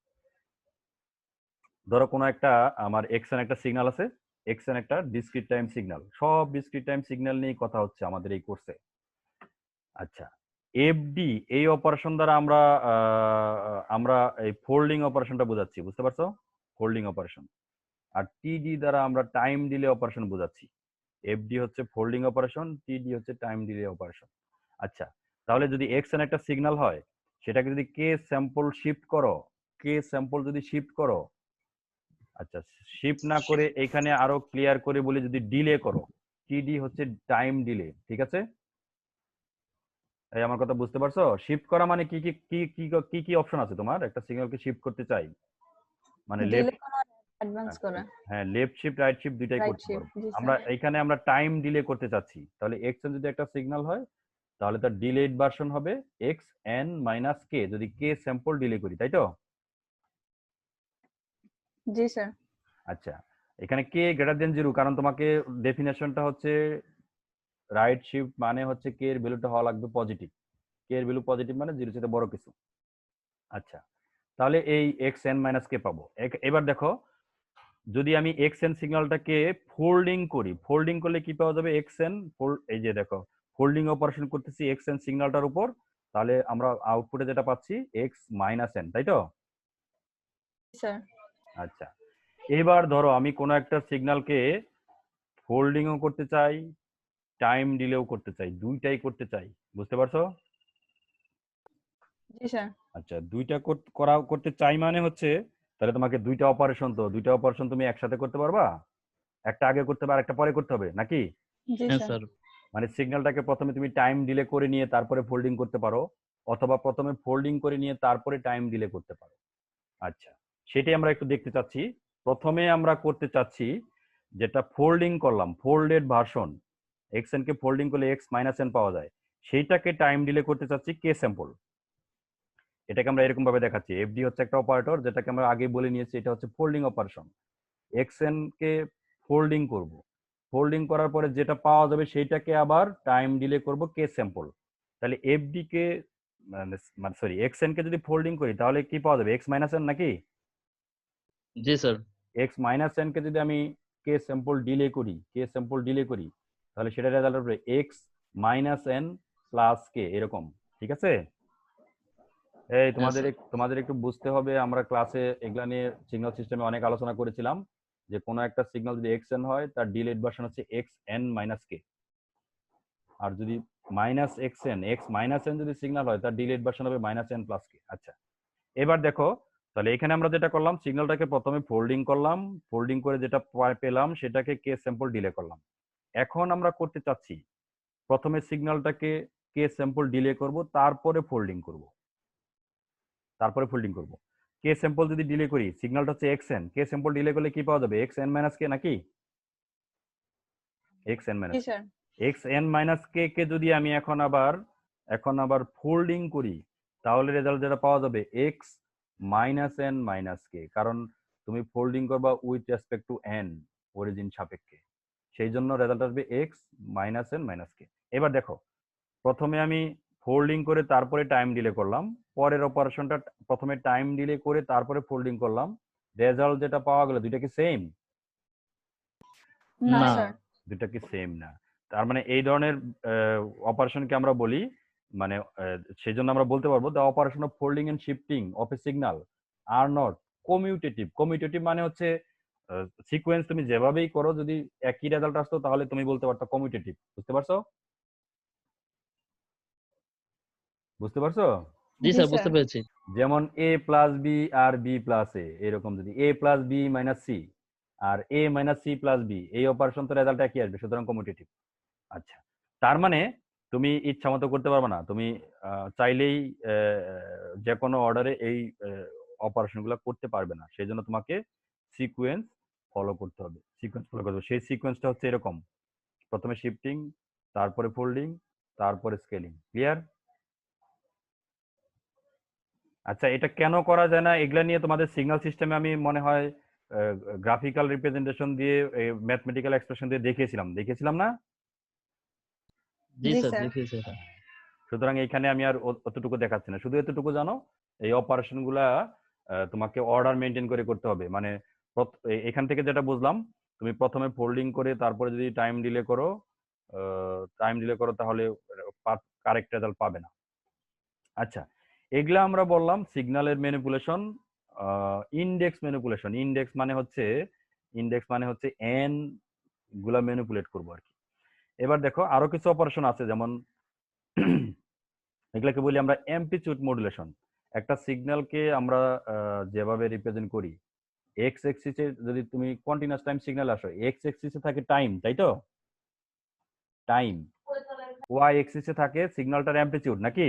S1: ধরো কোনো একটা আমার এক্স এন একটা সিগন্যাল আছে, এক্স এন একটা ডিসক্রিট টাইম সিগন্যাল, সব ডিসক্রিট টাইম সিগন্যাল নিয়ে কথা হচ্ছে আমাদের এই কোর্সে। আচ্ছা, এফডি এই অপারেশন দ্বারা আমরা এই ফোল্ডিং অপারেশনটা বোঝাচ্ছি। বুঝতে পারছো? Folding operation. আর টিডি দ্বারা আমরা টাইম ডিলে অপারেশন বোঝাচ্ছি। এফডি হচ্ছে ফোল্ডিং অপারেশন, টিডি হচ্ছে টাইম ডিলে অপারেশন। আচ্ছা, তাহলে যদি এক্স এন একটা সিগন্যাল হয়, সেটাকে যদি কে স্যাম্পল শিফট করো, কে স্যাম্পল যদি শিফট করো, আচ্ছা শিফট না করে এখানে আরো ক্লিয়ার করে বলি, যদি ডিলে করো, টিডি হচ্ছে টাইম ডিলে। ঠিক আছে? এই আমার কথা বুঝতে পারছো? শিফট করা মানে কি কি কি কি কি কি অপশন আছে তোমার? একটা সিগন্যালকে শিফট করতে চাই মানে
S4: ডিলে
S1: লেফট,
S4: করা, অ্যাডভান্স করা।
S1: হ্যাঁ লেফট শিফট, রাইট শিফট দুইটাই
S4: রাইট
S1: করতে
S4: শিফট।
S1: পারবো।
S4: জি
S1: আমরা
S4: স্যার।
S1: এইখানে আমরা টাইম ডিলে করতে চাচ্ছি, তাহলে এক্স এন যদি একটা সিগন্যাল হয়, তাহলে তার ডিলেড ভার্সন হবে এক্স এন মাইনাস কে, যদি কে স্যাম্পল ডিলে করি, তাই তো?
S4: জি স্যার।
S1: আচ্ছা, এখানে কে গ্রেটার দেন জিরো, কারণ তোমাকে ডেফিনেশনটা হচ্ছে রাইট শিফট মানে হচ্ছে কে এর ভ্যালুটা হওয়া লাগবে পজিটিভ, কে এর ভ্যালু পজিটিভ মানে জিরো চেয়ে বড় কিছু। আচ্ছা, তাহলে এই এক্স এন মাইনাস কে পাবো। এবার দেখো, যদি আমি এক্স এন সিগন্যালটাকে ফোল্ডিং করি, ফোল্ডিং করলে কি পাওয়া যাবে? এক্স এন এই যে দেখো, ফোল্ডিং অপারেশন করতেছি এক্স এন সিগন্যালটার উপর, তাহলে আমরা আউটপুটে যেটা পাচ্ছি এক্স মাইনাস এন, তাই তো?
S4: স্যার।
S1: আচ্ছা, এবার ধরো আমি কোনো একটা সিগন্যালকে ফোল্ডিংও করতে চাই, টাইম ডিলেও করতে চাই, দুইটাই করতে চাই। বুঝতে পারছো?
S4: জি স্যার।
S1: আচ্ছা, দুইটা করতে চাই মানে হচ্ছে তাহলে তোমাকে দুইটা অপারেশন তুমি একসাথে করতে পারবা? একটা আগে করতে হবে আর একটা পরে করতে হবে নাকি?
S4: জি
S2: হ্যাঁ
S4: স্যার।
S2: স্যার।
S1: মানে সিগন্যালটাকে প্রথমে তুমি টাইম ডিলে করে নিয়ে তারপরে ফোল্ডিং করতে পারো, অথবা প্রথমে ফোল্ডিং করে নিয়ে তারপরে টাইম ডিলে করতে পারো। আচ্ছা, সেটাই আমরা একটু দেখতে চাচ্ছি। প্রথমে আমরা করতে চাচ্ছি যেটা ফোল্ডিং করলাম, ফোল্ডেড ভার্সন, এক্স এন কে ফোল্ডিং করলে এক্স মাইনাস এন পাওয়া যায়, সেইটাকে টাইম ডিলে করতে চাচ্ছি কে স্যাম্পল। এটাকে আমরা এরকম ভাবে দেখাচ্ছি, এফডি হচ্ছে একটা অপারেটর যেটাকে আমরা আগে বলে নিয়েছি, এটা হচ্ছে ফোল্ডিং অপারেশন। এক্স এন কে ফোল্ডিং করব, ফোল্ডিং করার পরে যেটা পাওয়া যাবে সেইটাকে আবার টাইম ডিলে করব কে স্যাম্পল। তাহলে এফডি কে মানে সরি এক্স এন কে যদি ফোল্ডিং করি তাহলে কি পাওয়া যাবে? এক্স মাইনাস এন নাকি?
S2: জি স্যার।
S1: এক্স মাইনাস এন কে যদি আমি কে স্যাম্পল ডিলে করি তাহলে সেটা রেজাল্ট হবে এক্স মাইনাস এন প্লাস কে, এরকম। ঠিক আছে? এই
S2: হ্যাঁ স্যার।
S1: তোমাদের একটু বুঝতে হবে, আমরা ক্লাসে এগুলা নিয়ে সিগন্যাল সিস্টেমে অনেক আলোচনা করেছিলাম যে কোনো একটা সিগন্যাল যদি এক্স এন হয় তার ডিলেড ভার্সন হচ্ছে এক্স এন মাইনাস কে, আর যদি এক্স মাইনাস এন যদি সিগন্যাল হয় তার ডিলেড ভার্সন হবে মাইনাস এন প্লাস কে। আচ্ছা, এবার দেখো, তাহলে এখানে আমরা যেটা করলাম সিগন্যালটাকে প্রথমে ফোল্ডিং করলাম, ফোল্ডিং করে যেটা পেলাম সেটাকে কে স্যাম্পল ডিলে করলাম। এখন আমরা করতে চাচ্ছি প্রথমে সিগন্যালটাকে কে স্যাম্পল ডিলে করব, তারপরে ফোল্ডিং করব, কে স্যাম্পল যদি ডিলে করি সিগন্যালটা হচ্ছে x n, k sample delay করলে কি পাওয়া যাবে? এক্স এন মাইনাস কে নাকি? এক্স এন
S4: জি
S1: minus
S4: sir.
S1: X n minus k কে যদি আমি এখন আবার ফোল্ডিং করি তাহলে রেজাল্ট যেটা পাওয়া যাবে এক্স মাইনাস এন মাইনাস কে, কারণ তুমি ফোল্ডিং করবা with respect to N, origin সাপেক্ষে, সেই জন্য রেজাল্ট আসবে এক্স মাইনাস এন মাইনাস কে। এবার দেখো, প্রথমে আমি ফোল্ডিং করে তারপরে টাইম ডিলে করলাম, পরের অপারেশনটা প্রথমে টাইম ডিলে করে তারপরে ফোল্ডিং করলাম, রেজাল্ট যেটা পাওয়া গেল দুইটা কি সেম?
S4: না
S2: না।
S4: স্যার।
S1: দুইটা কি সেম না? তার মানে এই ধরনের অপারেশনকে আমরা বলি, মানে সেই জন্য আমরা বলতে পারবো the operation of folding and shifting of a signal are not commutative. Commutative মানে হচ্ছে সিকোয়েন্স তুমি যেভাবেই করো যদি একই রেজাল্ট আসতো তাহলে তুমি বলতে পারতো কমিউটেটিভ। বুঝতে পারছো? বুঝতে পারছো?
S2: জি
S4: জি
S2: স্যার, বুঝতে
S4: স্যার।
S2: পেরেছি।
S1: যেমন এ প্লাস বি আর বি প্লাস এ, এরকম যদি এ প্লাস বি মাইনাস সি আর এ মাইনাস সি প্লাস বি, এই অপারেশন তো রেজাল্ট একই আসবে, সুতরাং কমিউটেটিভ। আচ্ছা, তার মানে তুমি ইচ্ছা মতো করতে পারবে না, তুমি চাইলেই যে কোনো অর্ডারে এই অপারেশন গুলো করতে পারবে না, সেই জন্য তোমাকে সিকোয়েন্স ফলো করতে হবে। সেই সিকোয়েন্সটা হচ্ছে এরকম, প্রথমে শিফটিং, তারপরে ফোল্ডিং, তারপরে স্কেলিং। ক্লিয়ার? আচ্ছা, এটা কেন করা যায় না এগুলা নিয়ে তোমাদের সিগন্যাল সিস্টেমে আমি মনে হয় গ্রাফিক্যাল রিপ্রেজেন্টেশন দিয়ে, ম্যাথমেটিক্যাল এক্সপ্রেশন দিয়ে দেখিয়েছিলাম না?
S2: জি
S4: জি
S2: স্যার,
S4: স্যার।
S2: দেখিয়েছি এটা।
S1: সুতরাং এখানে আমি আর অতটুকু দেখাচ্ছি না, শুধু এতটুকু জানো এই অপারেশন গুলা তোমাকে অর্ডার মেনটেন করে করতে হবে। মানে এখান থেকে যেটা বুঝলাম, তুমি প্রথমে ফোল্ডিং করে তারপরে যদি টাইম ডিলে করো তাহলে কারেক্ট রেজাল্ট পাবে না। আচ্ছা, এগুলা আমরা বললাম সিগন্যালের ম্যানিপুলেশন, ইন্ডেক্স মানে হচ্ছে এন গুলা ম্যানিপুলেট করবো আর কি। এবার দেখো আরো কিছু অপারেশন আছে, যেমন এগুলাকে বলি আমরা অ্যামপ্লিটিউড মডুলেশন। একটা সিগন্যালকে আমরা যেভাবে রিপ্রেজেন্ট করি, এক্স এক্সিসে যদি তুমি কন্টিনিউয়াস টাইম সিগন্যাল আসো, এক্স এক্সিসে থাকে টাইম, তাই তো? টাইম। ওয়াই এক্সিসে থাকে সিগন্যালটার অ্যামপ্লিটিউড নাকি?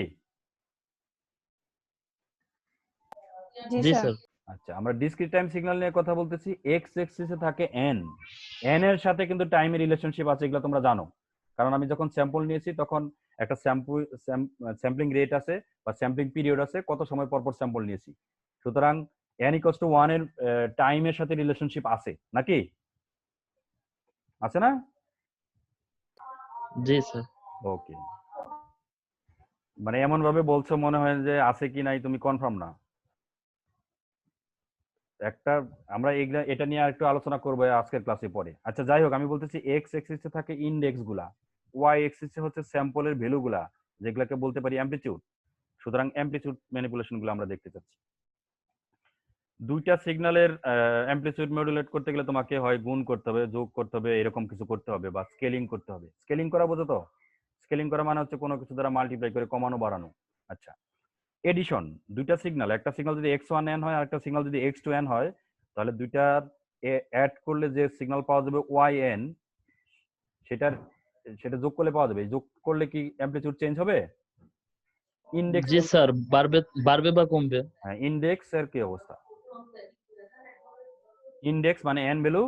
S4: জি
S2: জি
S4: স্যার।
S2: স্যার।
S1: আচ্ছা, আমরা ডিসক্রিট টাইম সিগন্যাল নিয়ে কথা বলতেছি, এক্স এক্সিসে থাকে এন, এন এর সাথে কিন্তু টাইমের রিলেশনশিপ আছে, এগুলো তোমরা জানো, কারণ আমি যখন স্যাম্পল নিয়েছি তখন একটা স্যাম্পলিং রেট আছে বা স্যাম্পলিং পিরিয়ড আছে, কত সময় পর পর স্যাম্পল নিয়েছি, সুতরাং এন ইকুয়ালস টু 1 এর টাইমের সাথে রিলেশনশিপ আছে নাকি? আছে না?
S2: জি স্যার।
S1: ওকে, মানে এমন ভাবে বলছো মনে হয় যে আছে কি নাই তুমি কনফার্ম না। একটা আমরা এটা নিয়ে আর একটু আলোচনা করবো আজকের ক্লাসে পরে। আচ্ছা, যাই হোক, আমি বলতেছি এক্স এক্সিসে থাকে ইন্ডেক্স গুলা, ওয়াই এক্সিসে হচ্ছে স্যাম্পলের ভ্যালু গুলা, যেগুলাকে বলতে পারি অ্যামপ্লিটিউড। সুতরাং অ্যামপ্লিটিউড ম্যানিপুলেশন গুলো আমরা দেখতে চাচ্ছি। দুইটা সিগন্যালের অ্যামপ্লিটিউড মডুলেট করতে গেলে তোমাকে হয় গুণ করতে হবে, যোগ করতে হবে, এরকম কিছু করতে হবে, বা স্কেলিং করতে হবে। স্কেলিং করা বোঝো তো? স্কেলিং করা মানে হচ্ছে কোনো কিছু দ্বারা মাল্টিপ্লাই করে কমানো বাড়ানো। আচ্ছা, এডিশন, দুইটা সিগন্যাল, একটা সিগন্যাল যদি x1n হয় আর একটা সিগন্যাল যদি x2n হয়, তাহলে দুইটার অ্যাড করলে যে সিগন্যাল পাওয়া যাবে yn, সেটা যোগ করলে পাওয়া যাবে। যোগ করলে কি অ্যামপ্লিটিউড চেঞ্জ হবে? ইন্ডেক্স,
S2: জি স্যার, বাড়বে বাড়বে বা কমবে?
S1: হ্যাঁ, ইন্ডেক্স এর কি অবস্থা? ইন্ডেক্স মানে n ভ্যালু,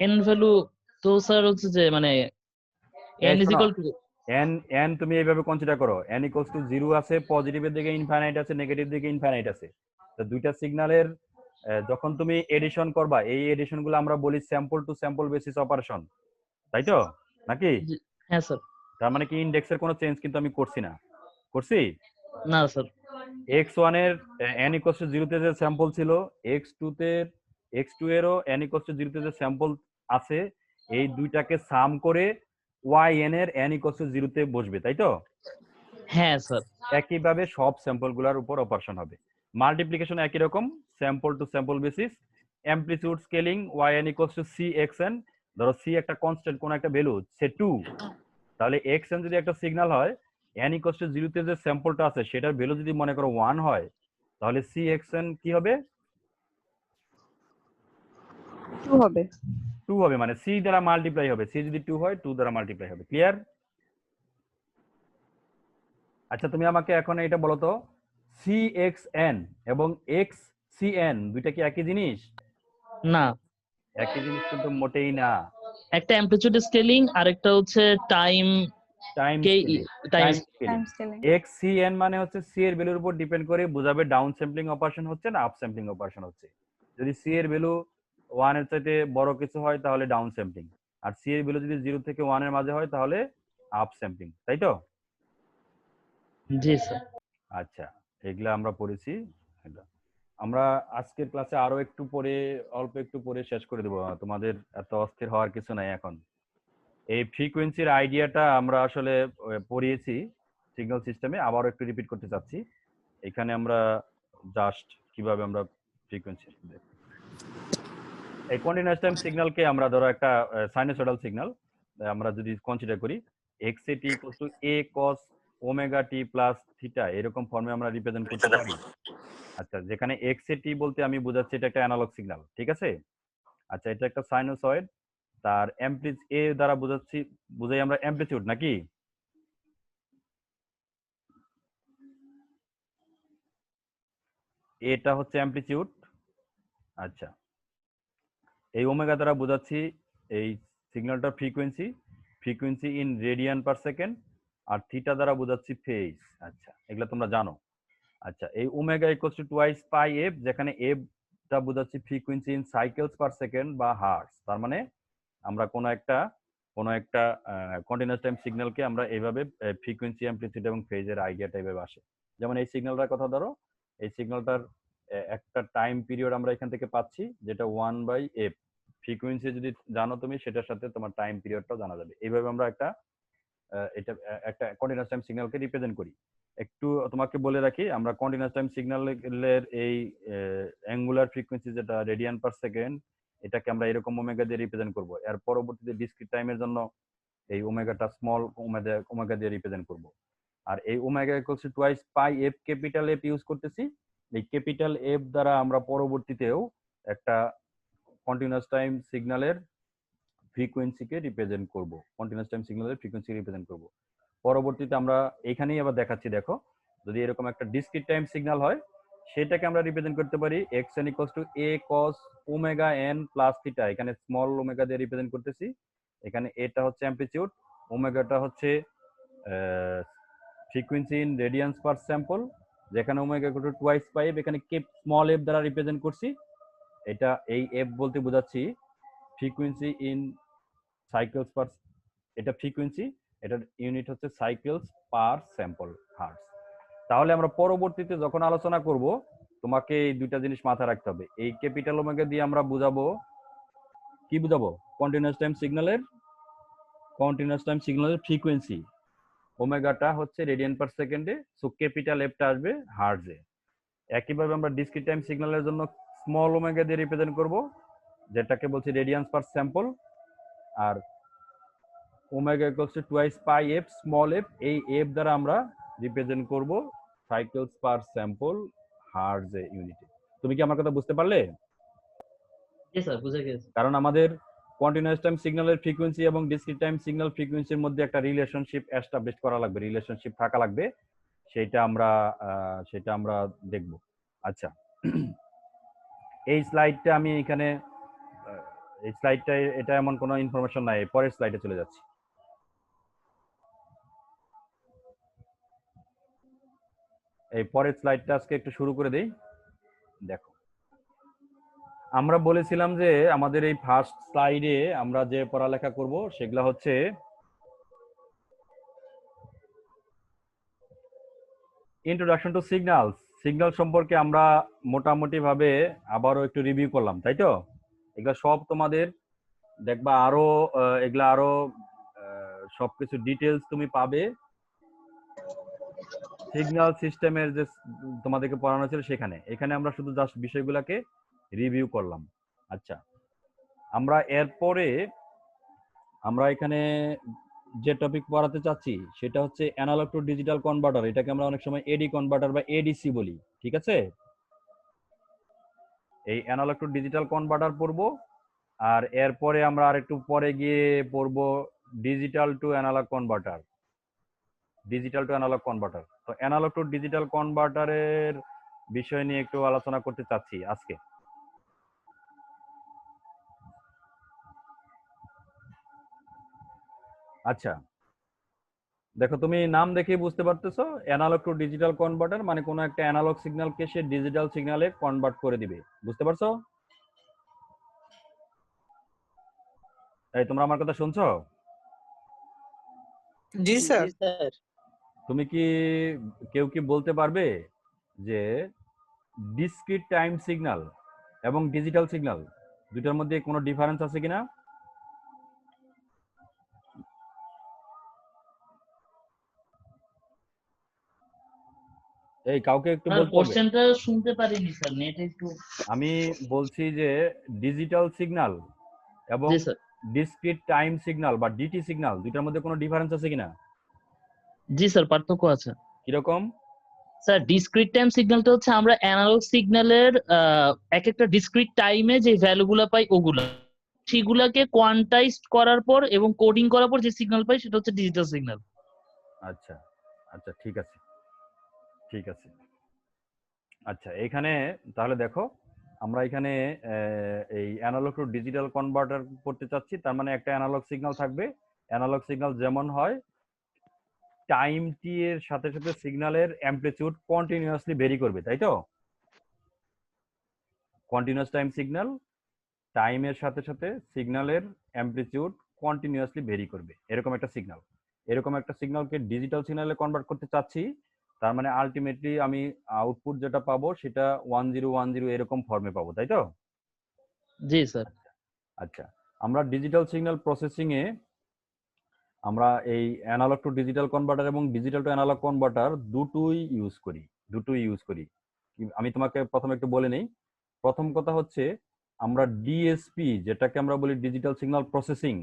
S2: এন ভ্যালু তো স্যার হচ্ছে যে মানে N is equal to
S1: n তুমি এইভাবে কনসিডার করো, n ইকুয়ালস টু 0 আছে, পজিটিভের দিকে ইনফাইনাইট আছে, নেগেটিভ দিকে ইনফাইনাইট আছে। তো দুইটা সিগন্যালের যখন তুমি এডিশন করবা, এই এডিশন গুলো আমরা বলি sample to sample basis operation, তাই তো নাকি?
S2: হ্যাঁ স্যার।
S1: তার মানে কি ইন্ডেক্সের কোনো চেঞ্জ কিন্তু আমি করছি না, করছি?
S2: না স্যার।
S1: x1 এর n ইকুয়ালস টু 0 তে যে স্যাম্পল ছিল, x2 এরও n ইকুয়ালস টু 0 তে যে স্যাম্পল আছে, এই দুইটাকে সাম করে yn এর n ইকুয়ালস টু 0 তে বসবে, তাই তো?
S2: হ্যাঁ স্যার।
S1: একইভাবে সব স্যাম্পল গুলার উপর অপারেশন হবে। মাল্টিপ্লিকেশন একই রকম, sample to sample basis, amplitude scaling yn equals to cxn। ধরো c একটা কনস্ট্যান্ট, কোন একটা ভ্যালু, সে 2, তাহলে xn যদি একটা সিগন্যাল হয়, n ইকুয়ালস টু 0 তে যে স্যাম্পলটা আছে সেটার ভ্যালু যদি মনে করো 1 হয়, তাহলে cxn কি হবে?
S4: 2 হবে।
S1: 2 হবে, মানে c দ্বারা মাল্টিপ্লাই হবে। c যদি 2 হয়, 2 দ্বারা মাল্টিপ্লাই হবে। ক্লিয়ার? আচ্ছা, তুমি আমাকে এখন এটা বলো তো, cxn এবং xcn দুইটা কি একই জিনিস?
S2: না,
S1: একই জিনিস কিন্তু মোটেই না।
S2: একটা অ্যামপ্লিটিউড স্কেলিং আর একটা হচ্ছে টাইম
S1: টাইম
S2: কে
S1: scaling,
S2: time.
S1: Time scaling.
S4: Time scaling.
S1: xcn মানে হচ্ছে c এর ভ্যালুর উপর ডিপেন্ড করে বোঝাবে ডাউন স্যাম্পলিং অপারেশন হচ্ছে না আপ স্যাম্পলিং অপারেশন হচ্ছে। যদি c এর ভ্যালু 1 এর চাইতে বড় কিছু হয় তাহলে ডাউন স্যাম্পলিং, আর c এর ভ্যালু যদি 0 থেকে 1 এর মাঝে হয় তাহলে আপ স্যাম্পলিং, তাই তো?
S2: জি স্যার।
S1: আচ্ছা, এগুলা আমরা পড়েছি। এটা আমরা আজকের ক্লাসে আরো একটু পরে, অল্প একটু পরে শেষ করে দেবো। তোমাদের এত অস্থির হওয়ার কিছু নাই এখন। এই ফ্রিকোয়েন্সির আইডিয়াটা আমরা আসলে পড়িয়েছি সিগন্যাল সিস্টেমে, আবারও একটু রিপিট করতে চাচ্ছি। এখানে আমরা জাস্ট কিভাবে আমরা ফ্রিকোয়েন্সি, এই কন্টিনিউয়াস টাইম সিগন্যালকে আমরা ধরো একটা সাইনোসয়েডাল সিগন্যাল আমরা যদি কনসিডার করি, x A T equal to A cos omega t plus theta, এরকম ফর্মে আমরা রিপ্রেজেন্ট করতে পারি। আচ্ছা, যেখানে এক্স এ টি বলতে আমি বোঝাচ্ছি এটা একটা অ্যানালগ সিগন্যাল, ঠিক আছে? আচ্ছা, এটা একটা সাইনোসয়েড, তার এ দ্বারা বুঝাই আমরা অ্যামপ্লিটিউড নাকি? এটা হচ্ছে অ্যামপ্লিটিউড। আচ্ছা, এই ওমেগা দ্বারা বোঝাচ্ছি এই সিগন্যালটার frequency, frequency in radian per second, আর থিটা দ্বারা বোঝাচ্ছি ফেজ। আচ্ছা, এগুলো তোমরা জানো। আচ্ছা, এই omega equals to twice pi f, যেখানে এফ টা বোঝাচ্ছি frequency in cycles per second বা হার্টস। তার মানে আমরা কোনো একটা কন্টিনিউয়াস টাইম সিগন্যালকে আমরা এইভাবে ফ্রিকোয়েন্সি, অ্যামপ্লিটিউড এবং ফেজের আইডিয়াটা এইভাবে আসে। যেমন এই সিগন্যালটার কথা ধরো, এই সিগন্যালটার একটা টাইম পিরিয়ড আমরা এখান থেকে পাচ্ছি, যেটা 1/f। ফ্রিকোয়েন্সি যদি জানো তুমি, সেটার সাথে তোমার টাইম পিরিয়ডটাও জানা যাবে। এইভাবে আমরা এটা একটা কন্টিনিউয়াস টাইম সিগন্যালকে রিপ্রেজেন্ট করি। একটু তোমাকে বলে রাখি, আমরা কন্টিনিউয়াস টাইম সিগন্যালের এই অ্যাঙ্গুলার ফ্রিকোয়েন্সি যেটা রেডিয়ান পার সেকেন্ড, এটাকে আমরা এরকম ওমেগা দিয়ে রিপ্রেজেন্ট করব। এর পরবর্তীতে ডিসক্রিট টাইমের জন্য এই ওমেগাটা স্মল ওমেগা দিয়ে রিপ্রেজেন্ট করব। আর এই omega equals to twice pi F, capital F use করতেছি। এই ক্যাপিটাল এফ দ্বারা আমরা পরবর্তীতেও একটা কন্টিনিউয়াস টাইম সিগন্যালের ফ্রিকোয়েন্সিকে রিপ্রেজেন্ট করব, কন্টিনিউয়াস টাইম সিগন্যালের ফ্রিকোয়েন্সি রিপ্রেজেন্ট করব। পরবর্তীতে আমরা এখানেই আবার দেখাচ্ছি, দেখো, যদি এরকম একটা ডিসক্রিট টাইম সিগন্যাল হয়, সেটাকে আমরা রিপ্রেজেন্ট করতে পারি xn equals to a cos omega n plus theta. এখানে স্মল ওমেগা দিয়ে রিপ্রেজেন্ট করতেছি। এখানে এটা হচ্ছে অ্যামপ্লিটিউড, ওমেগাটা হচ্ছে frequency in radians per sample, যেখানে omega equal to twice pi f, এখানে কে স্মল এফ দ্বারা রিপ্রেজেন্ট করছি। এটা এই এফ বলতে বোঝাচ্ছি ফ্রিকোয়েন্সি ইন সাইকেলস পার, এটা ফ্রিকোয়েন্সি, এটার ইউনিট হচ্ছে সাইকেলস পার স্যাম্পল হার্টস। তাহলে আমরা পরবর্তীতে যখন আলোচনা করব, তোমাকে এই দুইটা জিনিস মাথায় রাখতে হবে। এই ক্যাপিটাল ওমেগা দিয়ে আমরা বুঝাবো, কি বুঝাবো? কন্টিনিউয়াস টাইম সিগন্যালের ফ্রিকোয়েন্সি, ওমেগাটা হচ্ছে রেডিয়ান পার সেকেন্ডে, সো ক্যাপিটাল এফটা আসবে হার্টজে। একইভাবে আমরা ডিসক্রিট টাইম সিগন্যালের জন্য স্মল ওমেগা দিয়ে রিপ্রেজেন্ট করব, যেটাকে বলছি রেডিয়ান্স পার স্যাম্পল। আর omega equals to twice pi F small F, এই এফ দ্বারা আমরা রিপ্রেজেন্ট করব সাইকেলস পার স্যাম্পল হার্জ এ ইউনিটে। তুমি কি আমার কথা বুঝতে পারলে?
S2: জি স্যার, বুঝে গেছি।
S1: কারণ আমাদের কন্টিনিউয়াস টাইম সিগন্যালের ফ্রিকোয়েন্সি এবং ডিসক্রিট টাইম সিগন্যাল ফ্রিকোয়েন্সির মধ্যে একটা রিলেশনশিপ এস্টাবলিশ করা লাগবে, রিলেশনশিপ থাকা লাগবে। সেটা আমরা দেখব। আচ্ছা, এই স্লাইডটা আমি এখানে এই স্লাইডটায় এটা এমন কোনো ইনফরমেশন নাই, পরের স্লাইডে চলে যাচ্ছি। এই পরের স্লাইডটা আজকে একটু শুরু করে দেই। দেখো, আমরা বলেছিলাম যে আমাদের এই ফার্স্ট স্লাইডে আমরা যে পড়ালেখা করব সেগুলো হচ্ছে ইন্ট্রোডাকশন টু সিগন্যালস। সিগন্যাল সম্পর্কে আমরা মোটামুটি ভাবে আবারও একটু রিভিউ করলাম, তাই তো? এগুলো সব তোমাদের দেখবা আরো এগুলা আরো সবকিছু ডিটেলস তুমি পাবে সিগন্যাল সিস্টেমের যে তোমাদেরকে পড়ানো ছিল সেখানে। এখানে আমরা শুধু জাস্ট বিষয়গুলোকে রিভিউ করলাম। আচ্ছা, আমরা এরপরে আমরা এখানে যে টপিক পড়াতে চাচ্ছি সেটা হচ্ছে অ্যানালগ টু ডিজিটাল কনভার্টার। এটাকে আমরা অনেক সময় এডি কনভার্টার বা এডিসি বলি, ঠিক আছে? এই অ্যানালগ টু ডিজিটাল কনভার্টার পড়বো, আর এরপরে আমরা আরেকটু পরে গিয়ে পড়বো digital to analog converter. Digital to analog converter, তো অ্যানালগ টু ডিজিটাল কনভার্টারের বিষয় নিয়ে একটু আলোচনা করতে চাচ্ছি আজকে। আচ্ছা, দেখো তুমি নাম দেখে বুঝতে পারতেছো অ্যানালগ টু ডিজিটাল কনভার্টার মানে কোনো একটা অ্যানালগ সিগন্যালকে সে ডিজিটাল সিগন্যালে কনভার্ট করে দিবে। বুঝতে পারছো? এই তোমরা আমার কথা শুনছো?
S3: জি স্যার।
S1: তুমি কি কেউ কি বলতে পারবে যে ডিসক্রিট টাইম সিগন্যাল এবং ডিজিটাল সিগন্যাল দুটার মধ্যে কোনো ডিফারেন্স আছে কিনা? এই কাউকে একটু বলতে হবে।
S2: কোশ্চেনটা শুনতে পারিনি স্যার, নেট একটু।
S1: আমি বলছি যে ডিজিটাল সিগন্যাল এবং
S2: জি স্যার।
S1: ডিসক্রিট টাইম সিগন্যাল বা ডিটি সিগন্যাল দুটার মধ্যে কোনো ডিফারেন্স আছে কিনা?
S2: জি স্যার, পার্থক্য আছে।
S1: কিরকম?
S2: স্যার, ডিসক্রিট টাইম সিগন্যালটা হচ্ছে আমরা অ্যানালগ সিগন্যালের এক একটা ডিসক্রিট টাইমে যে ভ্যালুগুলো পাই ওগুলা, সেগুলাকে কোয়ান্টাইজড করার পর এবং কোডিং করার পর যে সিগন্যাল পাই সেটা হচ্ছে ডিজিটাল সিগন্যাল।
S1: আচ্ছা আচ্ছা, ঠিক আছে ঠিক আছে। আচ্ছা, এখানে তাহলে দেখো আমরা এখানে এই অ্যানালগ টু ডিজিটাল কনভার্টার করতে চাচ্ছি। তার মানে একটা অ্যানালগ সিগন্যাল থাকবে। অ্যানালগ সিগন্যাল যেমন হয় টাইম টি এর সাথে সাথে সিগন্যালের অ্যামপ্লিটিউড কন্টিনিউয়াসলি ভেরি করবে, তাই তো? কন্টিনিউয়াস টাইম সিগন্যাল টাইমের সাথে সাথে সিগন্যালের অ্যামপ্লিটিউড কন্টিনিউয়াসলি ভেরি করবে, এরকম একটা সিগন্যাল। এরকম একটা সিগন্যালকে ডিজিটাল সিগন্যালে কনভার্ট করতে চাচ্ছি। তার মানে আলটিমেটলি আমি আউটপুট যেটা পাবো সেটা 1010 এরকম ফর্মে পাবো, তাই তো?
S2: জি স্যার।
S1: আচ্ছা, আমরা ডিজিটাল সিগন্যাল প্রসেসিং এ আমরা এই অ্যানালগ টু ডিজিটাল কনভার্টার এবং ডিজিটাল টু অ্যানালগ কনভার্টার দুটোই ইউজ করি। আমি তোমাকে প্রথমে একটু বলে নেই। প্রথম কথা হচ্ছে আমরা ডিএসপি যেটাকে আমরা বলি ডিজিটাল সিগন্যাল প্রসেসিং,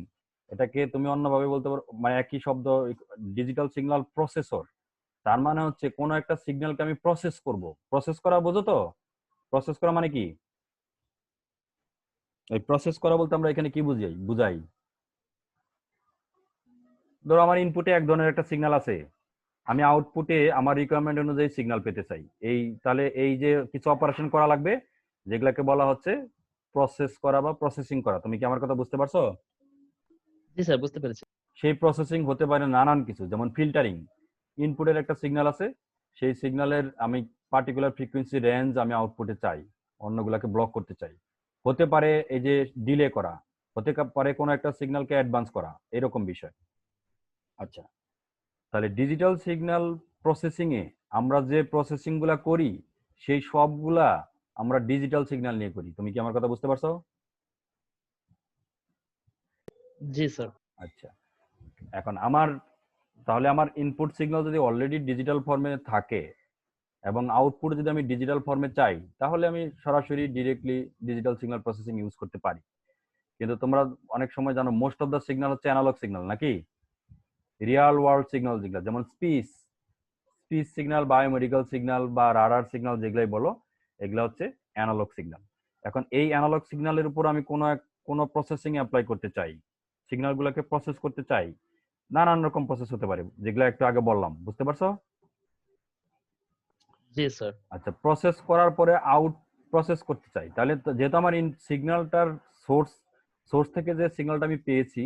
S1: এটাকে তুমি অন্যভাবে বলতে পারো, মানে একই শব্দ, ডিজিটাল সিগন্যাল প্রসেসর। তার মানে হচ্ছে কোনো একটা সিগন্যালকে আমি প্রসেস করব। প্রসেস করা বোঝো তো? প্রসেস করা মানে কি? এই প্রসেস করা বলতে আমরা এখানে কি বুঝাই? ধরো আমার ইনপুটে এক ধরনের একটা সিগন্যাল আছে, আমি আউটপুটে আমার রিকোয়ারমেন্ট অনুযায়ী সিগন্যাল পেতে চাই। তাহলে এই যে কিছু অপারেশন করা লাগবে যেগুলাকে বলা হচ্ছে প্রসেস করা বা প্রসেসিং করা। তুমি কি আমার কথা বুঝতে পারছো?
S2: জি স্যার, বুঝতে পেরেছি।
S1: সেই প্রসেসিং হতে পারে নানান কিছু, যেমন ফিল্টারিং। ইনপুটের একটা সিগন্যাল আছে, সেই সিগন্যালের আমি পার্টিকুলার ফ্রিকোয়েন্সি রেঞ্জ আমি আউটপুটে চাই, অন্যগুলোকে ব্লক করতে চাই। হতে পারে এই যে ডিলে করা, হতে পারে কোনো একটা সিগন্যালকে অ্যাডভান্স করা, এরকম বিষয়। আচ্ছা, তাহলে ডিজিটাল সিগন্যাল প্রসেসিং এ আমরা যে প্রসেসিং গুলা করি সেই সবগুলা আমরা ডিজিটাল সিগন্যাল নিয়ে করি। তুমি কি আমার কথা বুঝতে পারছো?
S2: জি স্যার।
S1: আচ্ছা, এখন তাহলে আমার ইনপুট সিগন্যাল যদি অলরেডি ডিজিটাল ফর্মে থাকে এবং আউটপুট যদি আমি ডিজিটাল ফর্মে চাই, তাহলে আমি সরাসরি directly digital signal processing use করতে পারি। কিন্তু তোমরা অনেক সময় জানো মোস্ট অফ দ্য সিগন্যাল হচ্ছে অ্যানালগ সিগন্যাল, নাকি? রিয়াল ওয়ার্ল্ড সিগন্যাল যেগুলো, যেমন স্পিচ সিগন্যাল, বায়োমেডিকেল সিগন্যাল বা রাডার সিগন্যাল যেগুলাই বলো, এগুলা হচ্ছে অ্যানালগ সিগন্যাল। এখন এই অ্যানালগ সিগন্যালের উপর আমি কোনো প্রসেসিং অ্যাপ্লাই করতে চাই, সিগন্যালগুলোকে প্রসেস করতে চাই, নানান রকম প্রসেস হতে পারে, যেগুলো একটু আগে বললাম, বুঝতে পারছো?
S2: জি স্যার।
S1: আচ্ছা, প্রসেস করার পরে আউট প্রসেস করতে চাই, তাহলে যেহেতু আমার সিগন্যালটার সোর্স থেকে যে সিগন্যালটা আমি পেয়েছি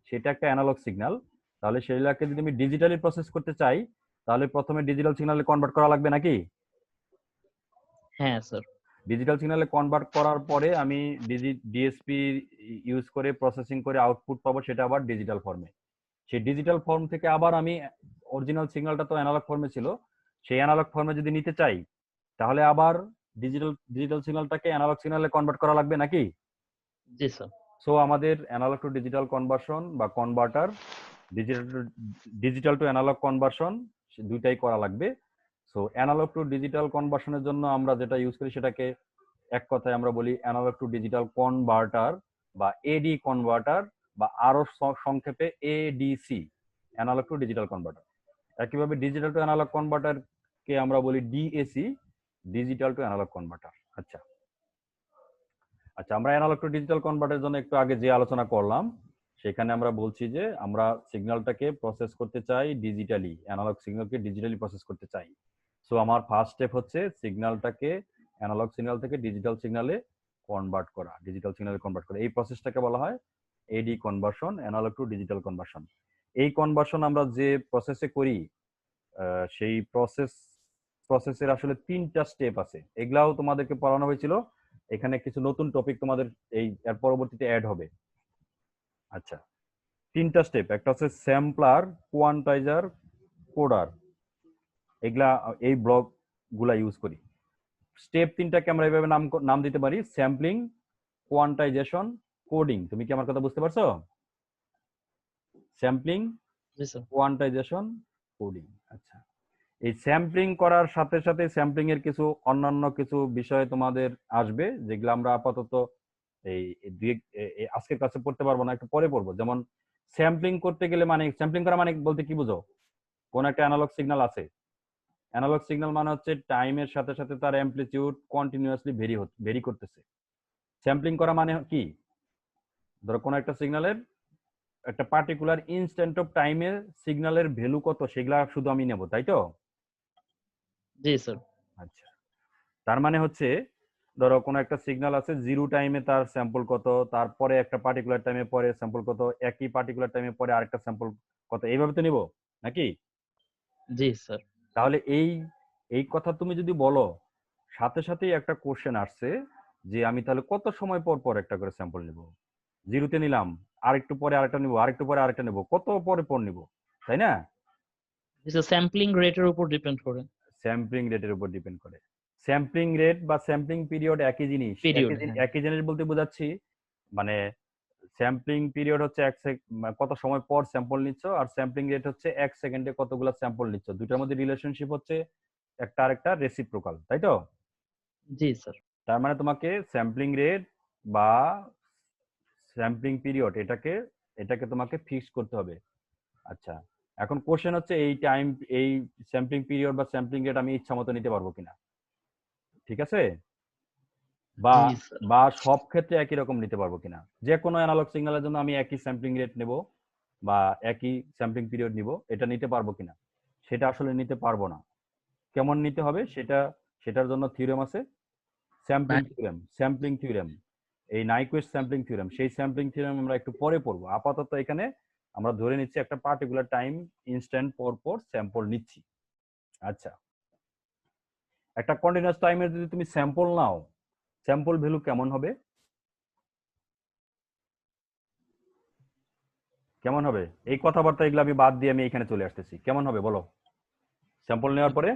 S1: সেটা একটা অ্যানালগ সিগন্যাল, তাহলে সেটাকে যদি আমি ডিজিটালি প্রসেস করতে চাই তাহলে প্রথমে ডিজিটাল সিগন্যালে কনভার্ট করা লাগবে নাকি?
S2: হ্যাঁ স্যার।
S1: ডিজিটাল সিগন্যালে কনভার্ট করার পরে আমি ডিএসপি ইউজ করে প্রসেসিং করে আউটপুট পাবো, সেটা আবার ডিজিটাল ফর্মে। সেই ডিজিটাল ফর্ম থেকে আবার আমি অরিজিনাল সিগন্যালটা তো অ্যানালগ ফর্মে ছিল, সেই অ্যানালগ ফর্মে যদি নিতে চাই তাহলে আবার ডিজিটাল সিগন্যালটাকে অ্যানালগ সিগন্যালে কনভার্ট করা লাগবে নাকি?
S2: জি স্যার।
S1: সো আমাদের অ্যানালগ টু ডিজিটাল কনভার্সন বা converter, digital to analog conversion দুইটাই করা লাগবে। সো অ্যানালগ টু ডিজিটাল কনভার্সনের জন্য আমরা যেটা ইউজ করি সেটাকে এক কথায় আমরা বলি অ্যানালগ টু ডিজিটাল কনভার্টার বা এডি কনভার্টার, বা আরো সংক্ষেপে ADC, analog to digital converter. একইভাবে ডিজিটাল টু অ্যানালগ কনভার্টার কে আমরা বলি DAC, digital to analog converter. আচ্ছা আচ্ছা, আমরা অ্যানালগ টু ডিজিটাল কনভার্টারের জন্য একটু আগে যে আলোচনা করলাম সেখানে আমরা বলছি যে আমরা সিগন্যালটাকে প্রসেস করতে চাই ডিজিটালি, অ্যানালগ সিগন্যালকে ডিজিটালি প্রসেস করতে চাই। সো আমার ফার্স্ট স্টেপ হচ্ছে সিগন্যালটাকে অ্যানালগ সিগন্যাল থেকে ডিজিটাল সিগন্যালে কনভার্ট করা, এই প্রসেসটাকে বলা হয় AD conversion, analogue to digital conversion. এই কনভার্সন আমরা যে প্রসেসে করি সেই প্রসেসের আসলে 3টা স্টেপ আছে, এগুলাও তোমাদেরকে পড়ানো হয়েছিল। এখানে কিছু নতুন টপিক তোমাদের এর পরবর্তীতে অ্যাড হবে। আচ্ছা, 3টা স্টেপ, একটা হচ্ছে স্যাম্পলার, কোয়ান্টাইজার, কোডার, এগুলা এই ব্লক গুলা ইউজ করি। স্টেপ 3টাকে আমরা এইভাবে নাম দিতে পারি স্যাম্পলিং, কোয়ান্টাইজেশন, কোডিং। তুমি কি আমার কথা বুঝতে পারছো? স্যাম্পলিং,
S2: জি স্যার।
S1: Quantisation, coding. আচ্ছা, এই স্যাম্পলিং করার সাথে সাথে স্যাম্পলিং এর কিছু অন্যান্য কিছু বিষয় তোমাদের আসবে, যেগুলো আমরা আপাতত এই আজকের ক্লাসে পড়তে পারবো না, একটু পরে পড়বো। যেমন স্যাম্পলিং করতে গেলে, মানে স্যাম্পলিং করা মানে বলতে কি বুঝো? কোন একটা অ্যানালগ সিগন্যাল আছে, অ্যানালগ সিগন্যাল মানে হচ্ছে টাইমের সাথে সাথে তার অ্যামপ্লিটিউড কন্টিনিউয়াসলি ভেরি করতেছে। স্যাম্পলিং করা মানে কি? ধরো কোন একটা সিগন্যালের একটা পার্টিকুলার ইনস্ট্যান্ট অফ টাইমে সিগন্যালের ভ্যালু কত সেগুলা শুধু আমি নেব, তাই তো?
S2: জি স্যার।
S1: আচ্ছা, তার মানে হচ্ছে ধরো কোনো একটা সিগন্যাল আছে, জিরো টাইমে তার স্যাম্পল কত, তারপরে একটা পার্টিকুলার টাইমে পরে স্যাম্পল কত, একই পার্টিকুলার টাইমে পরে আরেকটা স্যাম্পল কত, এইভাবে তো নিব নাকি?
S2: জি স্যার।
S1: তাহলে এই কথা তুমি যদি বলো, সাথে সাথেই একটা কোশ্চেন আসছে যে আমি তাহলে কত সময় পর পর একটা করে স্যাম্পল নিব? জিরোতে নিলাম, আরেকটু পরে আরেকটা নিব, আরেকটু পরে আরেকটা নিব, কত পরে পর নিব, তাই না?
S2: জি স্যার, স্যাম্পলিং রেটের উপর ডিপেন্ড করে।
S1: স্যাম্পলিং রেটের উপর ডিপেন্ড করে। স্যাম্পলিং রেট বা স্যাম্পলিং পিরিয়ড একই জিনিস।
S2: পিরিয়ড, হ্যাঁ।
S1: একই জিনিস বলতে বোঝাচ্ছি মানে স্যাম্পলিং পিরিয়ড হচ্ছে কত সময় পর স্যাম্পল নিচ্ছ, আর স্যাম্পলিং রেট হচ্ছে 1 সেকেন্ডে কতগুলো স্যাম্পল নিচ্ছ। দুটার মধ্যে রিলেশনশিপ হচ্ছে একটা আরেকটা রেসিপ্রোকাল, তাই তো?
S2: জি স্যার।
S1: তার মানে তোমাকে স্যাম্পলিং রেট বা স্যাম্পলিং পিরিয়ড এটাকে তোমাকে ফিক্স করতে হবে। আচ্ছা, এখন কোশ্চেন হচ্ছে এই স্যাম্পলিং পিরিয়ড বা স্যাম্পলিং রেট আমি ইচ্ছা মতো নিতে পারবো কিনা, ঠিক আছে? বা
S2: জি স্যার।
S1: বা সব ক্ষেত্রে একই রকম নিতে পারবো কিনা, যে কোনো অ্যানালগ সিগন্যালের জন্য আমি একই স্যাম্পলিং রেট নেব বা একই স্যাম্পলিং পিরিয়ড নিব, এটা নিতে পারবো কিনা? সেটা আসলে নিতে পারবো না। কেমন নিতে হবে সেটার জন্য থিওরেম আছে, স্যাম্পলিং থিওরেম, এই নাইকুইস্ট স্যাম্পলিং থিওরেম। সেই স্যাম্পলিং থিওরেম আমরা একটু পরে পড়বো। আপাতত এখানে আমরা ধরে নিচ্ছি একটা পার্টিকুলার টাইম ইনস্ট্যান্ট পর পর স্যাম্পল নিচ্ছি। আচ্ছা, একটা কন্টিনিউয়াস টাইমের যদি তুমি স্যাম্পল নাও, স্যাম্পল ভ্যালু কেমন হবে? কেমন হবে? এই কথাবার্তা এগুলো আমি বাদ দিয়ে আমি এখানে চলে আসতেছি, কেমন হবে বলো? স্যাম্পল নেওয়ার পরে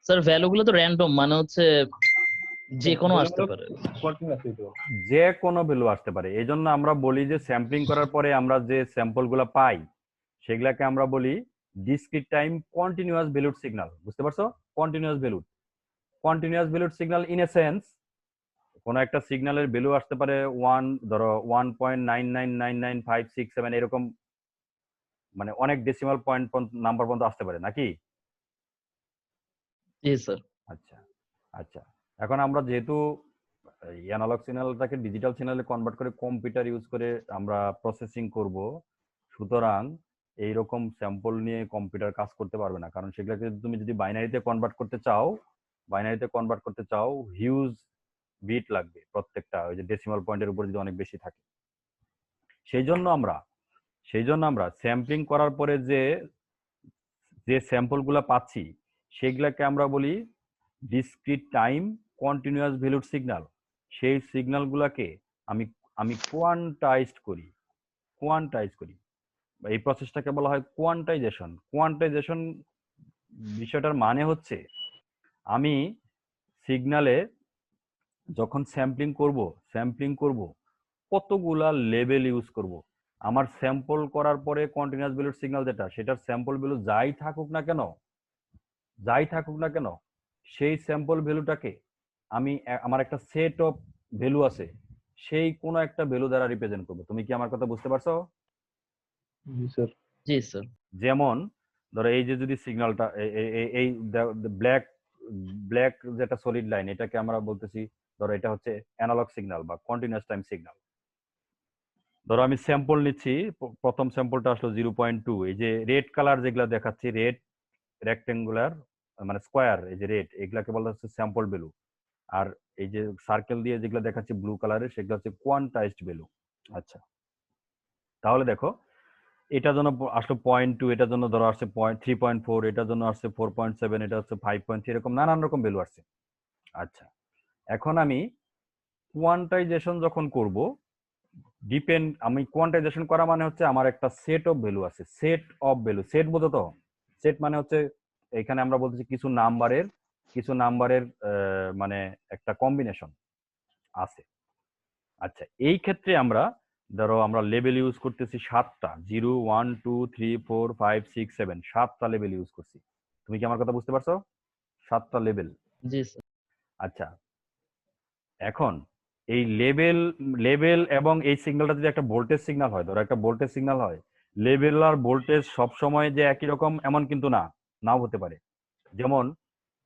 S2: স্যার ভ্যালুগুলো তো র্যান্ডম, মানে হচ্ছে যে কোনো আসতে পারে।
S1: যে কোনো ভ্যালু আসতে পারে। এই জন্য আমরা বলি যে স্যাম্পলিং করার পরে আমরা যে স্যাম্পল গুলা পাই সেগুলাকে আমরা বলি discrete time continuous valued signal. বুঝতে পারছো? Continuous valued signal in a sense, কোন একটা সিগন্যালের ভ্যালু আসতে পারে ধরো 1.999957 এরকম, মানে অনেক ডেসিমাল পয়েন্ট নাম্বার পর্যন্ত আসতে পারে নাকি?
S2: জি স্যার।
S1: আচ্ছা আচ্ছা, এখন আমরা যেহেতু অ্যানালগ সিগন্যালটাকে ডিজিটাল সিগন্যালে কনভার্ট করে কম্পিউটার ইউজ করে আমরা প্রসেসিং করব, সুতরাং এইরকম স্যাম্পল নিয়ে কম্পিউটার কাজ করতে পারবে না, কারণ সেগুলোকে তুমি যদি বাইনারিতে কনভার্ট করতে চাও হিউজ বিট লাগবে প্রত্যেকটা, ওই যে ডেসিমাল পয়েন্টের উপর যদি অনেক বেশি থাকে। সেই জন্য আমরা স্যাম্পলিং করার পরে যে যে স্যাম্পলগুলো পাচ্ছি সেগুলাকে আমরা বলি discrete time continuous valued signal. সেই সিগন্যালগুলোকে আমি আমি কোয়ান্টাইজড করি। এই প্রসেসটাকে বলা হয় কোয়ান্টাইজেশন। বিষয়টার মানে হচ্ছে আমি সিগন্যালে যখন স্যাম্পলিং করব কতগুলা লেভেল ইউজ করব। আমার স্যাম্পল করার পরে কন্টিনিউয়াস ভ্যালুড সিগন্যাল যেটা, সেটার স্যাম্পল ভ্যালু যাই থাকুক না কেন সেই স্যাম্পল ভ্যালুটাকে আমি আমার একটা সেট অফ ভ্যালু আছে, সেই কোনো একটা ভ্যালু দ্বারা রিপ্রেজেন্ট করবো। তুমি কি আমার কথা বুঝতে পারছো?
S3: জি স্যার।
S2: জি স্যার।
S1: যেমন ধরো এই যে যদি সিগন্যালটা এই ব্ল্যাক ব্ল্যাক যেটা সলিড লাইন, এটাকে আমরা বলতেছি ধরো এটা হচ্ছে অ্যানালগ সিগন্যাল বা কন্টিনিউয়াস টাইম সিগন্যাল। ধরো আমি স্যাম্পল নিচ্ছি, প্রথম স্যাম্পলটা আসলো 0.2। এই যে রেড কালার যেগুলা দেখাচ্ছি, রেড রেক্টেঙ্গুলার মানে স্কোয়ার, এই যে রেড, এগুলাকে বলা হচ্ছে স্যাম্পল ভ্যালু। আর এই যে সার্কেল দিয়ে যেগুলো দেখাচ্ছি ব্লু কালারের, সেগুলো হচ্ছে কোয়ান্টাইজড ভ্যালু। আচ্ছা, তাহলে দেখো এটার জন্য আসলো 0.2, এটার জন্য ধরো আসছে 3.4, এটার জন্য আসছে 4.7, এটা হচ্ছে 5.3, এরকম নানান রকম ভ্যালু আসছে। আচ্ছা, এখন আমি কোয়ান্টাইজেশন যখন করব, আমি কোয়ান্টাইজেশন করা মানে হচ্ছে আমার একটা সেট অফ ভ্যালু আছে, সেট বোঝো তো? সেট মানে হচ্ছে এখানে আমরা বলতেছি কিছু নাম্বারের মানে একটা কম্বিনেশন আছে। আচ্ছা, এই ক্ষেত্রে ধরো আমরা লেবেল ইউজ করতেছি 7টা, 0 1 2 3 4 5 6 7, 7টা লেবেল ইউজ করছি। তুমি কি আমার কথা বুঝতে পারছো? 7টা লেবেল।
S2: জি স্যার।
S1: আচ্ছা, এখন এই লেবেল এবং এই সিগন্যালটা যদি একটা ভোল্টেজ সিগন্যাল হয়, ধরো একটা ভোল্টেজ সিগন্যাল হয়, লেবেল আর ভোল্টেজ সবসময় যে একই রকম এমন কিন্তু নাও হতে পারে। যেমন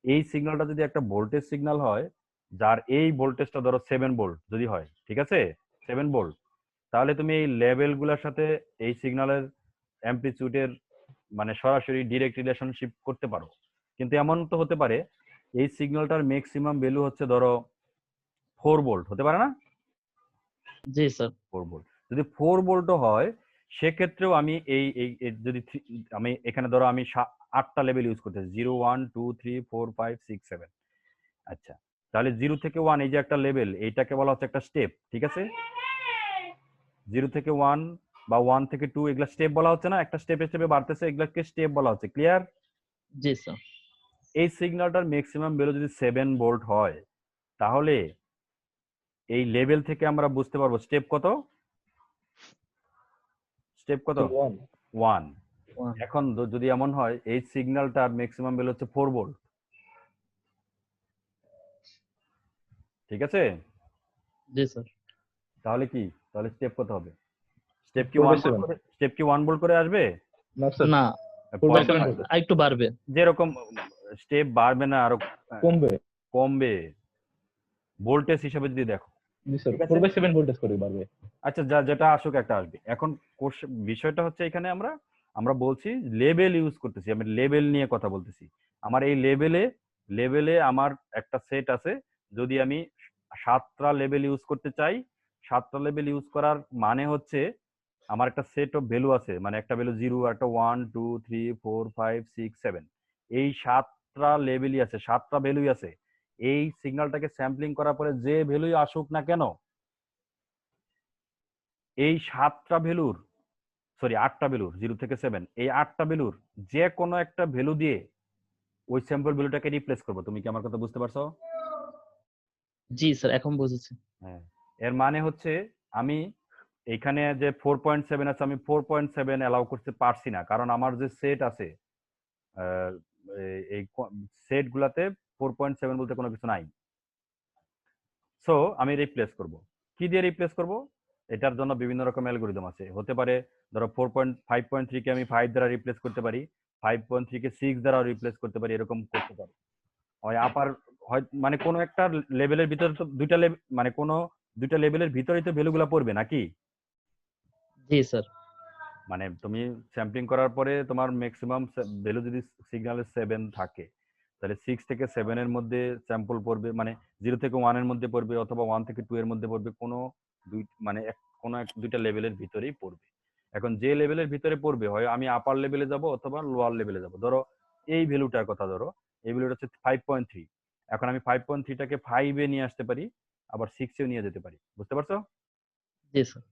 S1: এই সিগন্যালটা যদি একটা ভোল্টেজ সিগন্যাল হয়, যার এই ভোল্টেজটা ধরো 7 ভোল্ট যদি হয়, ঠিক আছে, 7 ভোল্ট, তাহলে তুমি এই লেভেলগুলোর সাথে এই সিগন্যালের অ্যামপ্লিটিউডের মানে সরাসরি ডিরেক্ট রিলেশনশিপ করতে পারো। কিন্তু এমন তো হতে পারে এই সিগন্যালটার ম্যাক্সিমাম ভ্যালু হচ্ছে ধরো 4 ভোল্ট, হতে পারে না?
S2: জি স্যার।
S1: 4 ভোল্ট যদি 4 ভোল্টও হয়, সেক্ষেত্রেও আমি যদি আমি এখানে ধরো আমি 8টা লেভেল ইউজ করতেছি, 0 1 2 3 4 5 6 7। আচ্ছা, তাহলে 0 থেকে 1 এই যে একটা লেভেল, এইটাকে বলা হচ্ছে একটা স্টেপ, ঠিক আছে? 0 থেকে 1 বা 1 থেকে 2 এগুলা স্টেপ বলা হচ্ছে না, একটা স্টেপে বাড়তেছে, এগুলাকে স্টেপ বলা হচ্ছে। ক্লিয়ার?
S2: জি স্যার।
S1: এই সিগন্যালটার ম্যাক্সিমাম ভ্যালু যদি 7 ভোল্ট হয়, তাহলে এই লেভেল থেকে আমরা বুঝতে পারবো স্টেপ কত। 1।
S2: One.
S1: এখন যদি এমন হয় এই সিগন্যালটার ম্যাক্সিমাম ভ্যালু হচ্ছে 4 ভোল্ট, ঠিক আছে?
S2: জি স্যার।
S1: তাহলে স্টেপ কত হবে? স্টেপ কি
S3: 4/7
S1: 1 ভোল্ট করে আসবে?
S3: না স্যার,
S2: না,
S3: 4/7 হবে।
S2: একটু বাড়বে।
S1: যেরকম স্টেপ বাড়বে না, আরো
S3: কমবে।
S1: ভোল্টেজ হিসেবে যদি দেখো।
S3: জি স্যার,
S1: ঠিক আছে?
S3: 4/7 ভোল্টেজ করে বাড়বে।
S1: আচ্ছা, যেটা আসুক একটা আসবে। এখন বিষয়টা হচ্ছে এখানে আমরা বলছি লেবেল ইউজ করতেছি, আমি লেবেল নিয়ে কথা বলতেছি। আমার এই লেবেলে আমার একটা সেট আছে। যদি আমি 7টা লেবেল ইউজ করতে চাই, 7টা লেবেল ইউজ করার মানে হচ্ছে আমার একটা সেট অফ ভ্যালু আছে, মানে একটা ভ্যালু 0, একটা 1 2 3 4 5 6 7, এই 7টা লেবেলই আছে, 7টা ভ্যালুই আছে। এই সিগন্যালটাকে স্যাম্পলিং করার পরে যে ভ্যালুই আসুক না কেন, এই 8টা ভ্যালুর 0 থেকে 7, এই 8টা ভ্যালুর যে কোনো একটা ভ্যালু দিয়ে ওই স্যাম্পল ভ্যালুটাকে রিপ্লেস করবো। তুমি কি আমার কথা বুঝতে পারছো?
S2: জি স্যার, এখন বুঝেছি।
S1: হ্যাঁ, এর মানে হচ্ছে আমি এখানে যে 4.7 আছে, আমি 4.7 অ্যালাউ করতে পারছি না, কারণ আমার যে সেট আছে এই সেট গুলাতে 4.7 বলতে কোনো কিছু নাই। সো আমি রিপ্লেস করব। কি দিয়ে রিপ্লেস করব? এটার জন্য বিভিন্ন রকম অ্যালগরিদম আছে। হতে পারে ধরো 5.3 কে আমি 5 দ্বারা রিপ্লেস করতে পারি, 5.3 কে 6 দ্বারা রিপ্লেস করতে পারি, এরকম করতে পারি। হয় আপার, হয় মানে কোনো একটা লেভেলের ভিতরে তো দুইটা মানে কোনো দুইটা লেভেলের ভিতরেই তো ভ্যালুগুলো পড়বে নাকি?
S2: জি স্যার।
S1: মানে তুমি স্যাম্পলিং করার পরে তোমার ম্যাক্সিমাম ভ্যালু যদি সিগন্যালে 7 থাকে, তাহলে 6 থেকে 7 এর মধ্যে স্যাম্পল পড়বে, মানে 0 থেকে 1 এর মধ্যে পড়বে, অথবা 1 থেকে 2 এর মধ্যে পড়বে, কোনো মানে কোনো এক দুইটা লেভেলের ভিতরেই পড়বে। এখন যে লেভেলের ভিতরে পড়বে, হয় আমি আপার লেভেলে যাব অথবা লোয়ার লেভেলে যাব। ধরো এই ভ্যালুটার কথা ধরো, এই ভ্যালুটা হচ্ছে 5.3। এখন আমি 5.3টাকে 5 এ নিয়ে আসতে পারি, আবার 6 এও নিয়ে যেতে পারি। বুঝতে পারছো?
S2: জি স্যার।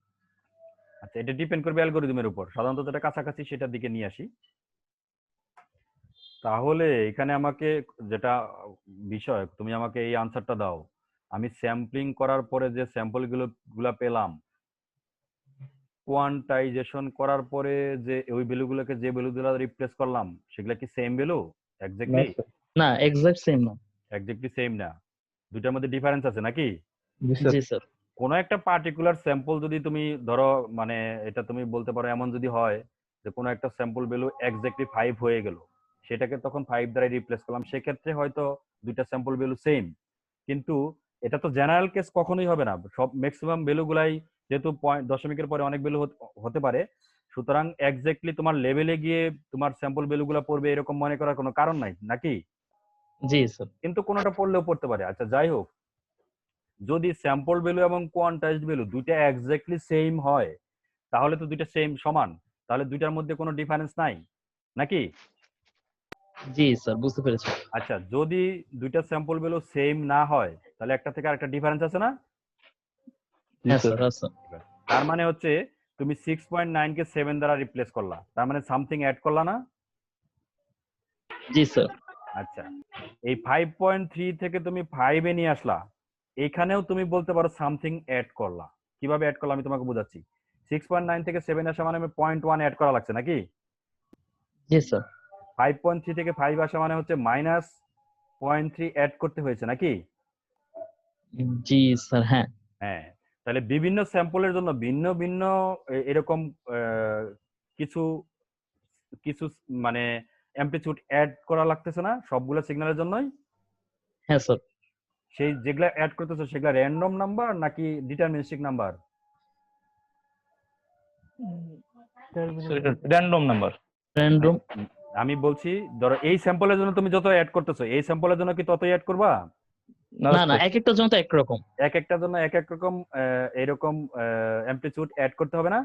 S1: আচ্ছা, এটা ডিপেন্ড করবে অ্যালগরিদমের উপর। সাধারণত যেটা কাছাকাছি সেটার দিকে নিয়ে আসি। তাহলে এখানে আমাকে যেটা বিষয়, তুমি আমাকে এই আনসারটা দাও। আমি স্যাম্পলিং করার পরে যে স্যাম্পল গুলা পেলাম, কোয়ান্টাইজেশন করার পরে যে ওই ভ্যালুগুলোকে যে ভ্যালুগুলো রিপ্লেস করলাম, সেগুলা কি সেম ভ্যালু?
S3: না
S1: এক্স্যাক্টলি
S3: স্যার।
S2: না, এক্সাক্ট সেম না।
S1: এক্স্যাক্টলি সেম না, দুটার মধ্যে ডিফারেন্স আছে নাকি?
S3: জি স্যার।
S2: জি স্যার।
S1: কোনো একটা পার্টিকুলার স্যাম্পল যদি তুমি ধরো, মানে এটা তুমি বলতে পারো এমন যদি হয় যে কোনো একটা স্যাম্পল ভ্যালু এক্স্যাক্টলি 5 হয়ে গেল, সেটাকে তখন 5 দ্বারা রিপ্লেস করলাম, সেক্ষেত্রে হয়তো দুইটা স্যাম্পল ভ্যালু সেম। কিন্তু এটা তো জেনারেল কেস কখনোই হবে না। সব ম্যাক্সিমাম ভ্যালুগুলাই যেহেতু দশমিকের পরে অনেক ভ্যালু হতে পারে, সুতরাং এক্স্যাক্টলি তোমার লেভেলে গিয়ে তোমার স্যাম্পল ভ্যালুগুলো পড়বে এরকম মনে করার কোনো কারণ নাই নাকি?
S2: জি স্যার।
S1: কিন্তু কোনোটা পড়লেও পড়তে পারে। আচ্ছা যাই হোক, যদি স্যাম্পল ভ্যালু এবং কোয়ান্টাইজড ভ্যালু দুইটা এক্স্যাক্টলি সেম হয়, তাহলে তো দুইটা সেম সমান, তাহলে দুইটার মধ্যে কোনো ডিফারেন্স নাই নাকি?
S2: জি স্যার, বুঝতে পেরেছি।
S1: আচ্ছা, যদি দুইটা স্যাম্পল ভ্যালু সেম না হয়, তাহলে একটা থেকে আরেকটা ডিফারেন্স আছে না?
S3: জি
S2: হ্যাঁ
S3: স্যার।
S2: স্যার, আছে।
S1: তার মানে হচ্ছে তুমি 6.9 কে 7 দ্বারা রিপ্লেস করলা, তার মানে সামথিং অ্যাড করলা না?
S2: জি স্যার।
S1: আচ্ছা, এই 5.3 থেকে তুমি 5 এ নিয়ে আসলা, এখানেও তুমি বলতে পারো সামথিং অ্যাড করলা। কিভাবে অ্যাড করলা আমি তোমাকে বোঝাচ্ছি। 6.9 থেকে 7 আসা মানে আমি 0.1 অ্যাড করা লাগছে নাকি?
S2: জি স্যার।
S1: 5.3 থেকে 5 আসা মানে হচ্ছে মাইনাস 0.3 অ্যাড করতে হয়েছে নাকি?
S2: জি স্যার। হ্যাঁ।
S1: হ্যাঁ। তাহলে বিভিন্ন স্যাম্পলের জন্য ভিন্ন ভিন্ন এরকম কিছু কিছু মানে অ্যামপ্লিটিউড অ্যাড করা লাগতেছে না সবগুলো সিগন্যালের জন্যই?
S2: হ্যাঁ স্যার।
S1: সেই যেগুলা অ্যাড করতেছে সেগুলা র্যান্ডম নাম্বার নাকি deterministic number?
S3: Random number.
S2: Random.
S1: আমি বলছি, ধরো এই স্যাম্পলের জন্য তুমি যত অ্যাড করতেছো, এই স্যাম্পলের জন্য কি ততই অ্যাড করবা?
S2: না না, এক একটা জন তো একরকম।
S1: এক একটার জন্য এক এক রকম এরকম অ্যামপ্লিটিউড অ্যাড করতে হবে না?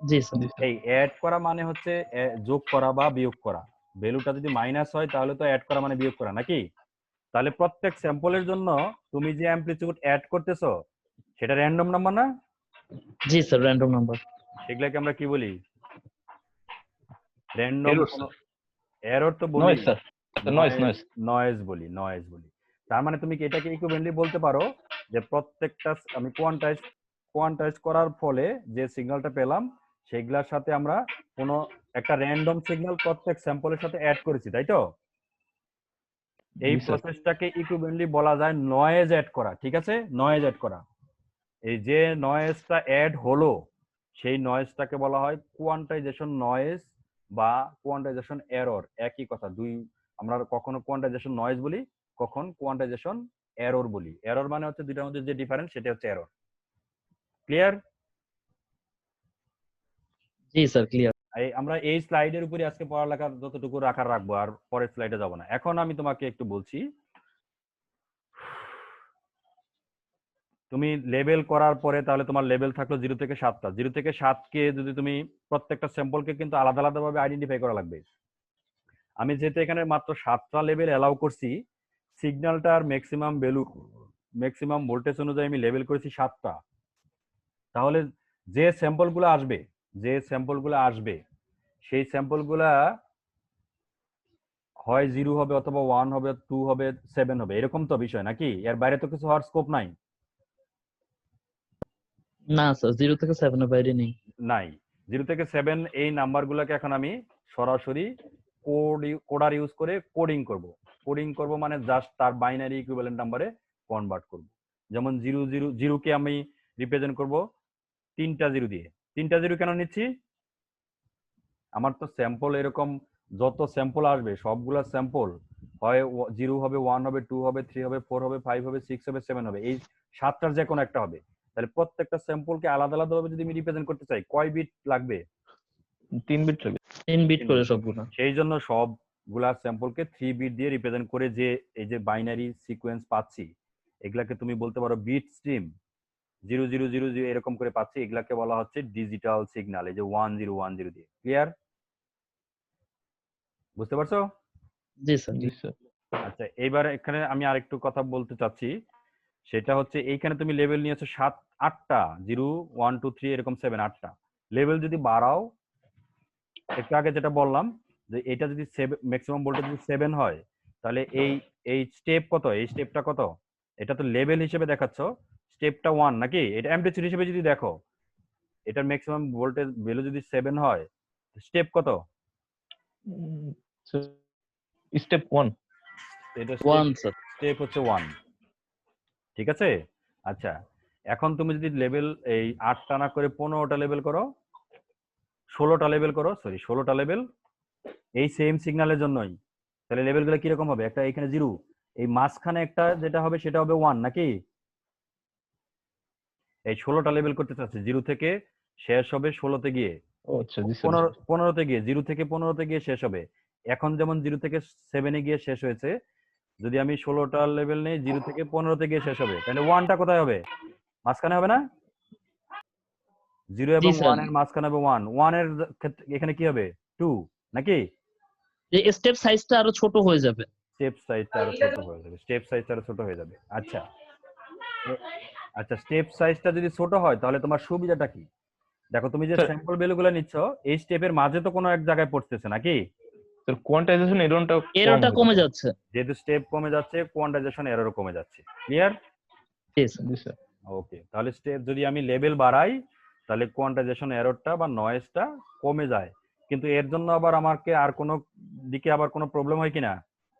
S2: জি স্যার।
S1: এই অ্যাড করা মানে হচ্ছে যোগ করা বা বিয়োগ করা। ভ্যালুটা যদি মাইনাস হয় তাহলে তো অ্যাড করা মানে বিয়োগ করা নাকি? তাহলে প্রত্যেক স্যাম্পলের জন্য তুমি যে অ্যামপ্লিটিউড অ্যাড করতেছো সেটা র্যান্ডম নাম্বার না?
S2: জি স্যার, র্যান্ডম নাম্বার।
S1: সেগুলাকে আমরা কি বলি? Random
S3: error sir.
S1: এরর তো বলি,
S3: noise sir. Noise noise.
S1: Noise বলি, নয়েজ বলি। তার মানে তুমি কি এটাকে ইকুইভ্যালেন্টলি বলতে পারো যে প্রত্যেকটা আমি কোয়ান্টাইজ করার ফলে যে সিগন্যালটা পেলাম সেগুলোর সাথে আমরা কোনো একটা র্যান্ডম সিগন্যাল প্রত্যেক স্যাম্পলের সাথে অ্যাড করেছি, তাই তো? এই
S3: জি স্যার।
S1: প্রসেসটাকে ইকুইভ্যালেন্টলি বলা যায় নয়েজ অ্যাড করা। ঠিক আছে, নয়েজ অ্যাড করা। এই যে নয়েজটা অ্যাড হলো, সেই নয়েজটাকে বলা হয় কোয়ান্টাইজেশন নয়েজ বা কোয়ান্টাইজেশন এরর। একই কথা, আমরা কখনো কোয়ান্টাইজেশন নয়েজ বলি, কখন কোয়ান্টাইজেশন এরর বলি। এরর মানে হচ্ছে দুইটার মধ্যে যে ডিফারেন্স সেটা হচ্ছে এরর। ক্লিয়ার?
S2: জি স্যার, ক্লিয়ার।
S1: আমরা এই স্লাইডের উপরে আজকে পড়ালেখা যতটুকু রাখার রাখবো, আর পরের স্লাইডে যাব না। এখন আমি তোমাকে একটু বলছি, তুমি লেবেল করার পরে তাহলে তোমার লেবেল থাকলো 0 থেকে 7টা। 0 থেকে 7কে যদি তুমি প্রত্যেকটা স্যাম্পলকে কিন্তু আলাদা আলাদা ভাবে আইডেন্টিফাই করা লাগবে। আমি যেহেতু এখানে মাত্র 7টা লেবেল অ্যালাউ করছি, সিগন্যালটার ম্যাক্সিমাম ভ্যালু, ম্যাক্সিমাম ভোল্টেজ অনুযায়ী আমি লেবেল করেছি 7টা। তাহলে যে স্যাম্পলগুলো আসবে সেই স্যাম্পলগুলা হয় 0 হবে অথবা 1 হবে, 2 হবে, 7 হবে, এরকম তো বিষয় নাকি? এর বাইরে তো কিছু হওয়ার স্কোপ নাই।
S2: না স্যার, 0 থেকে 7 এর বাইরে নেই।
S1: নাই। 0 থেকে 7 এই নাম্বারগুলোকে এখন আমি সরাসরি কোডার ইউজ করে কোডিং করব মানে জাস্ট তার বাইনারি ইকুইভ্যালেন্ট নাম্বারে কনভার্ট করব। যেমন 0 কে আমি রিপ্রেজেন্ট করব 3টা 0 দিয়ে। 3টা 0 কেন নিচ্ছি? আমার তো স্যাম্পল এরকম যত স্যাম্পল আসবে সবগুলা স্যাম্পল হয় 0 হবে, 1 হবে, 2 হবে, 3 হবে, 4 হবে, 5 হবে, 6 হবে, 7 হবে, এই 7টার যে কোনো একটা হবে। তাহলে প্রত্যেকটা স্যাম্পলকে আলাদা আলাদা ভাবে যদি আমি রিপ্রেজেন্ট করতে চাই, কয় বিট লাগবে?
S3: 3 বিট লাগবে।
S2: 3 বিট
S1: 3
S2: করে
S1: বিট।
S2: সবগুলো।
S1: সেই জন্য সবগুলা স্যাম্পলকে 3 বিট দিয়ে রিপ্রেজেন্ট করে যে এই যে বাইনারি সিকোয়েন্স পাচ্ছি, এগুলাকে তুমি বলতে পারো বিট স্ট্রিম। 0000 এরকম করে পাচ্ছি, এগুলাকে বলা হচ্ছে ডিজিটাল সিগন্যাল। এই যে 1010 দিয়ে। ক্লিয়ার? বুঝতে পারছো?
S2: জি স্যার।
S3: জি স্যার।
S1: আচ্ছা, এইবার এখানে আমি আরেকটু কথা বলতে চাচ্ছি, সেটা হচ্ছে এইখানে তুমি লেভেল নিয়েছো 8টা, 0 1 2 3 এরকম 7 8টা। লেভেল যদি বাড়াও, একটু আগে যেটা বললাম যে এটা যদি ম্যাক্সিমাম ভোল্টেজ যদি 7 হয়, তাহলে এই স্টেপ কত? এই স্টেপটা কত? এটা তো লেভেল হিসেবে দেখাচ্ছ, স্টেপটা 1 নাকি? এটা অ্যাম্পলিটিউড হিসেবে যদি দেখো, এটার ম্যাক্সিমাম ভোল্টেজ ভ্যালু যদি 7 হয়, স্টেপ কত?
S3: স্টেপ 1।
S1: এটা
S2: 1 স্যার।
S1: স্টেপ হচ্ছে 1। ঠিক আছে? আচ্ছা, এখন তুমি যদি লেভেল এই 8টা না করে 15টা লেভেল করো, 16টা লেভেল করো, সরি 16টা লেভেল এই সেম সিগন্যালের জন্যই, তাহলে লেভেলগুলো কিরকম হবে? একটা এখানে 0, এই মাঝখানে একটা যেটা হবে সেটা হবে 1 নাকি? এই 16টা লেভেল করতে চাচ্ছে, 0 থেকে শেষ হবে 16তে গিয়ে,
S3: ও আচ্ছা, জি স্যার।
S1: 15তে গিয়ে, 0 থেকে 15তে গিয়ে শেষ হবে। এখন যেমন 0 থেকে 7-এ গিয়ে শেষ হয়েছে, যদি আমি 16টা লেভেল নেই, 0 থেকে 15তে গিয়ে শেষ হবে, তাহলে 1টা কোথায় হবে? মাঝখানে হবে না? 0
S2: জি
S1: এবং
S2: স্যার।
S1: 1 এর মাঝখানে হবে 1, 1 এর ক্ষেত্রে এখানে কি হবে? 2 নাকি?
S2: যে স্টেপ সাইজটা আরো ছোট হয়ে যাবে।
S1: স্টেপ সাইজটা আরো ছোট হয়ে যাবে, স্টেপ সাইজটা আরো ছোট হয়ে যাবে। আচ্ছা, আচ্ছা, স্টেপ সাইজটা যদি ছোট হয় তাহলে তোমার সুবিধাটা কি? দেখো, তুমি যে
S3: স্যার,
S1: স্যাম্পল ভ্যালুগুলো নিচ্ছ, এই স্টেপের মাঝে তো কোনো এক জায়গায় পড়তেছে নাকি?
S3: স্যার কোয়ান্টাইজেশন এররটা
S2: এররটা কমে যাচ্ছে।
S1: যেহেতু স্টেপ কমে যাচ্ছে, কোয়ান্টাইজেশন এররও কমে যাচ্ছে। ক্লিয়ার?
S2: জি স্যার।
S3: জি স্যার।
S1: ওকে, তাহলে স্টেপ যদি আমি লেভেল বাড়াই, তাহলে কোয়ান্টাইজেশন এররটা বা নয়েজটা কমে যায়। কিন্তু এর জন্য আবার আমাকে আর কোনো দিকে আবার কোনো প্রবলেম হয় কিনা?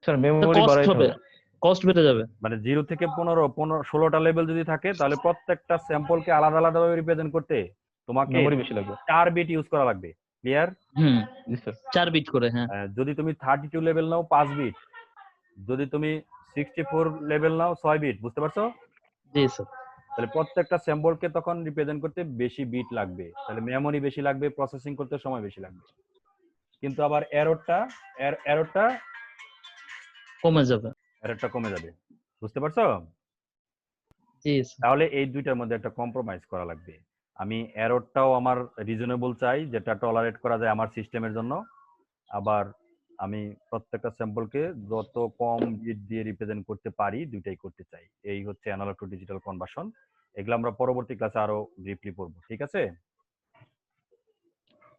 S3: স্যার মেমোরি
S2: কস্ট
S3: বাড়াইতে
S2: হবে,
S3: হবে।
S2: কস্ট বেড়ে যাবে।
S1: মানে 0 থেকে 16টা লেভেল যদি থাকে, তাহলে প্রত্যেকটা স্যাম্পলকে আলাদা আলাদা ভাবে রিপ্রেজেন্ট করতে তোমাকে
S3: মেমোরি বেশি লাগবে।
S1: 4 বিট ইউজ করা লাগবে। ক্লিয়ার?
S2: হুম,
S3: জি স্যার।
S2: 4 বিট করে। হ্যাঁ।
S1: যদি তুমি 32 লেভেল নাও 5 বিট, যদি তুমি 64 লেভেল নাও 6 বিট। বুঝতে পারছো?
S2: জি স্যার।
S1: তাহলে প্রত্যেকটা স্যাম্পলকে তখন রিপ্রেজেন্ট করতে বেশি বিট লাগবে, তাহলে মেমোরি বেশি লাগবে, প্রসেসিং করতে সময় বেশি লাগবে। কিন্তু আবার এররটা এররটা
S2: কমে যাবে।
S1: এররটা কমে যাবে। বুঝতে পারছো?
S2: জি স্যার।
S1: তাহলে এই দুইটার মধ্যে একটা কম্প্রোমাইজ করা লাগবে। আমি এররটাও আমার রিজনেবল চাই, যেটা টলারেট করা যায় আমার সিস্টেমের জন্য। আবার আমি প্রত্যেকটা স্যাম্পলকে যত কম বিট দিয়ে রিপ্রেজেন্ট করতে পারি, দুইটাই করতে চাই। এই হচ্ছে অ্যানালগ টু ডিজিটাল কনভার্সন। এগুলো আমরা পরবর্তী ক্লাসে আরো ব্রিফলি পড়বো। ঠিক আছে?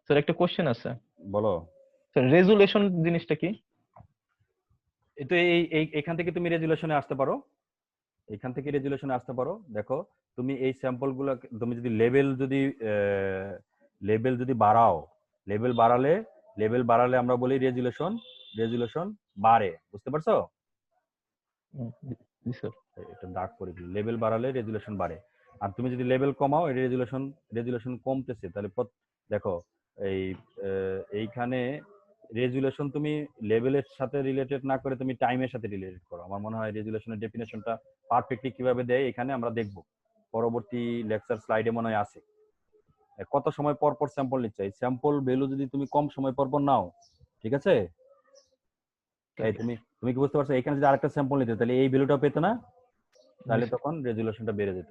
S3: স্যার একটা কোশ্চেন আছে।
S1: বলো।
S3: স্যার রেজুলেশন জিনিসটা কি?
S1: তো এখান থেকে তুমি রেজুলেশনে আসতে পারো, এখান থেকে রেজুলেশনে আসতে পারো। দেখো, তুমি এই স্যাম্পলগুলো, তুমি যদি লেভেল যদি বাড়াও, লেভেল বাড়ালে আমরা বলি রেজুলেশন বাড়ে। বুঝতে পারছো?
S3: জি স্যার।
S1: এটা দাগ করে দিই, লেভেল বাড়ালে রেজুলেশন বাড়ে। আর তুমি যদি লেভেল কমাও, এই রেজুলেশন কমতেছে। তাহলে দেখো, এইখানে রেজুলেশন তুমি লেভেলের সাথে রিলেটেড না করে তুমি টাইমের সাথে রিলেটেড করো। আমার মনে হয় রেজুলেশনের ডেফিনেশনটা পারফেক্টলি কিভাবে দেয় এখানে আমরা দেখব পরবর্তী লেকচার স্লাইডে, মনে হয় আছে। কত সময় পর পর স্যাম্পল নিচ্ছে, এই স্যাম্পল ভ্যালু যদি তুমি কম সময় পর পর নাও, ঠিক আছে? এই তুমি কি বুঝতে পারছো? এখানে যদি আরেকটা স্যাম্পল নিতে, তাহলে এই ভ্যালুটা পেতে না, তাহলে তখন রেজুলেশনটা বেড়ে যেত।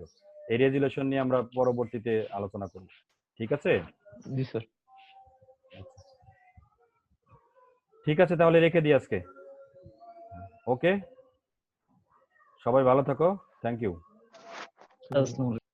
S1: এই রেজুলেশন নিয়ে আমরা পরবর্তীতে আলোচনা করব। ঠিক আছে?
S3: জি স্যার।
S1: ঠিক আছে, তাহলে রেখে দিই আজকে। ওকে, সবাই ভালো থাকো। Thank you.
S2: আসসালামু আলাইকুম।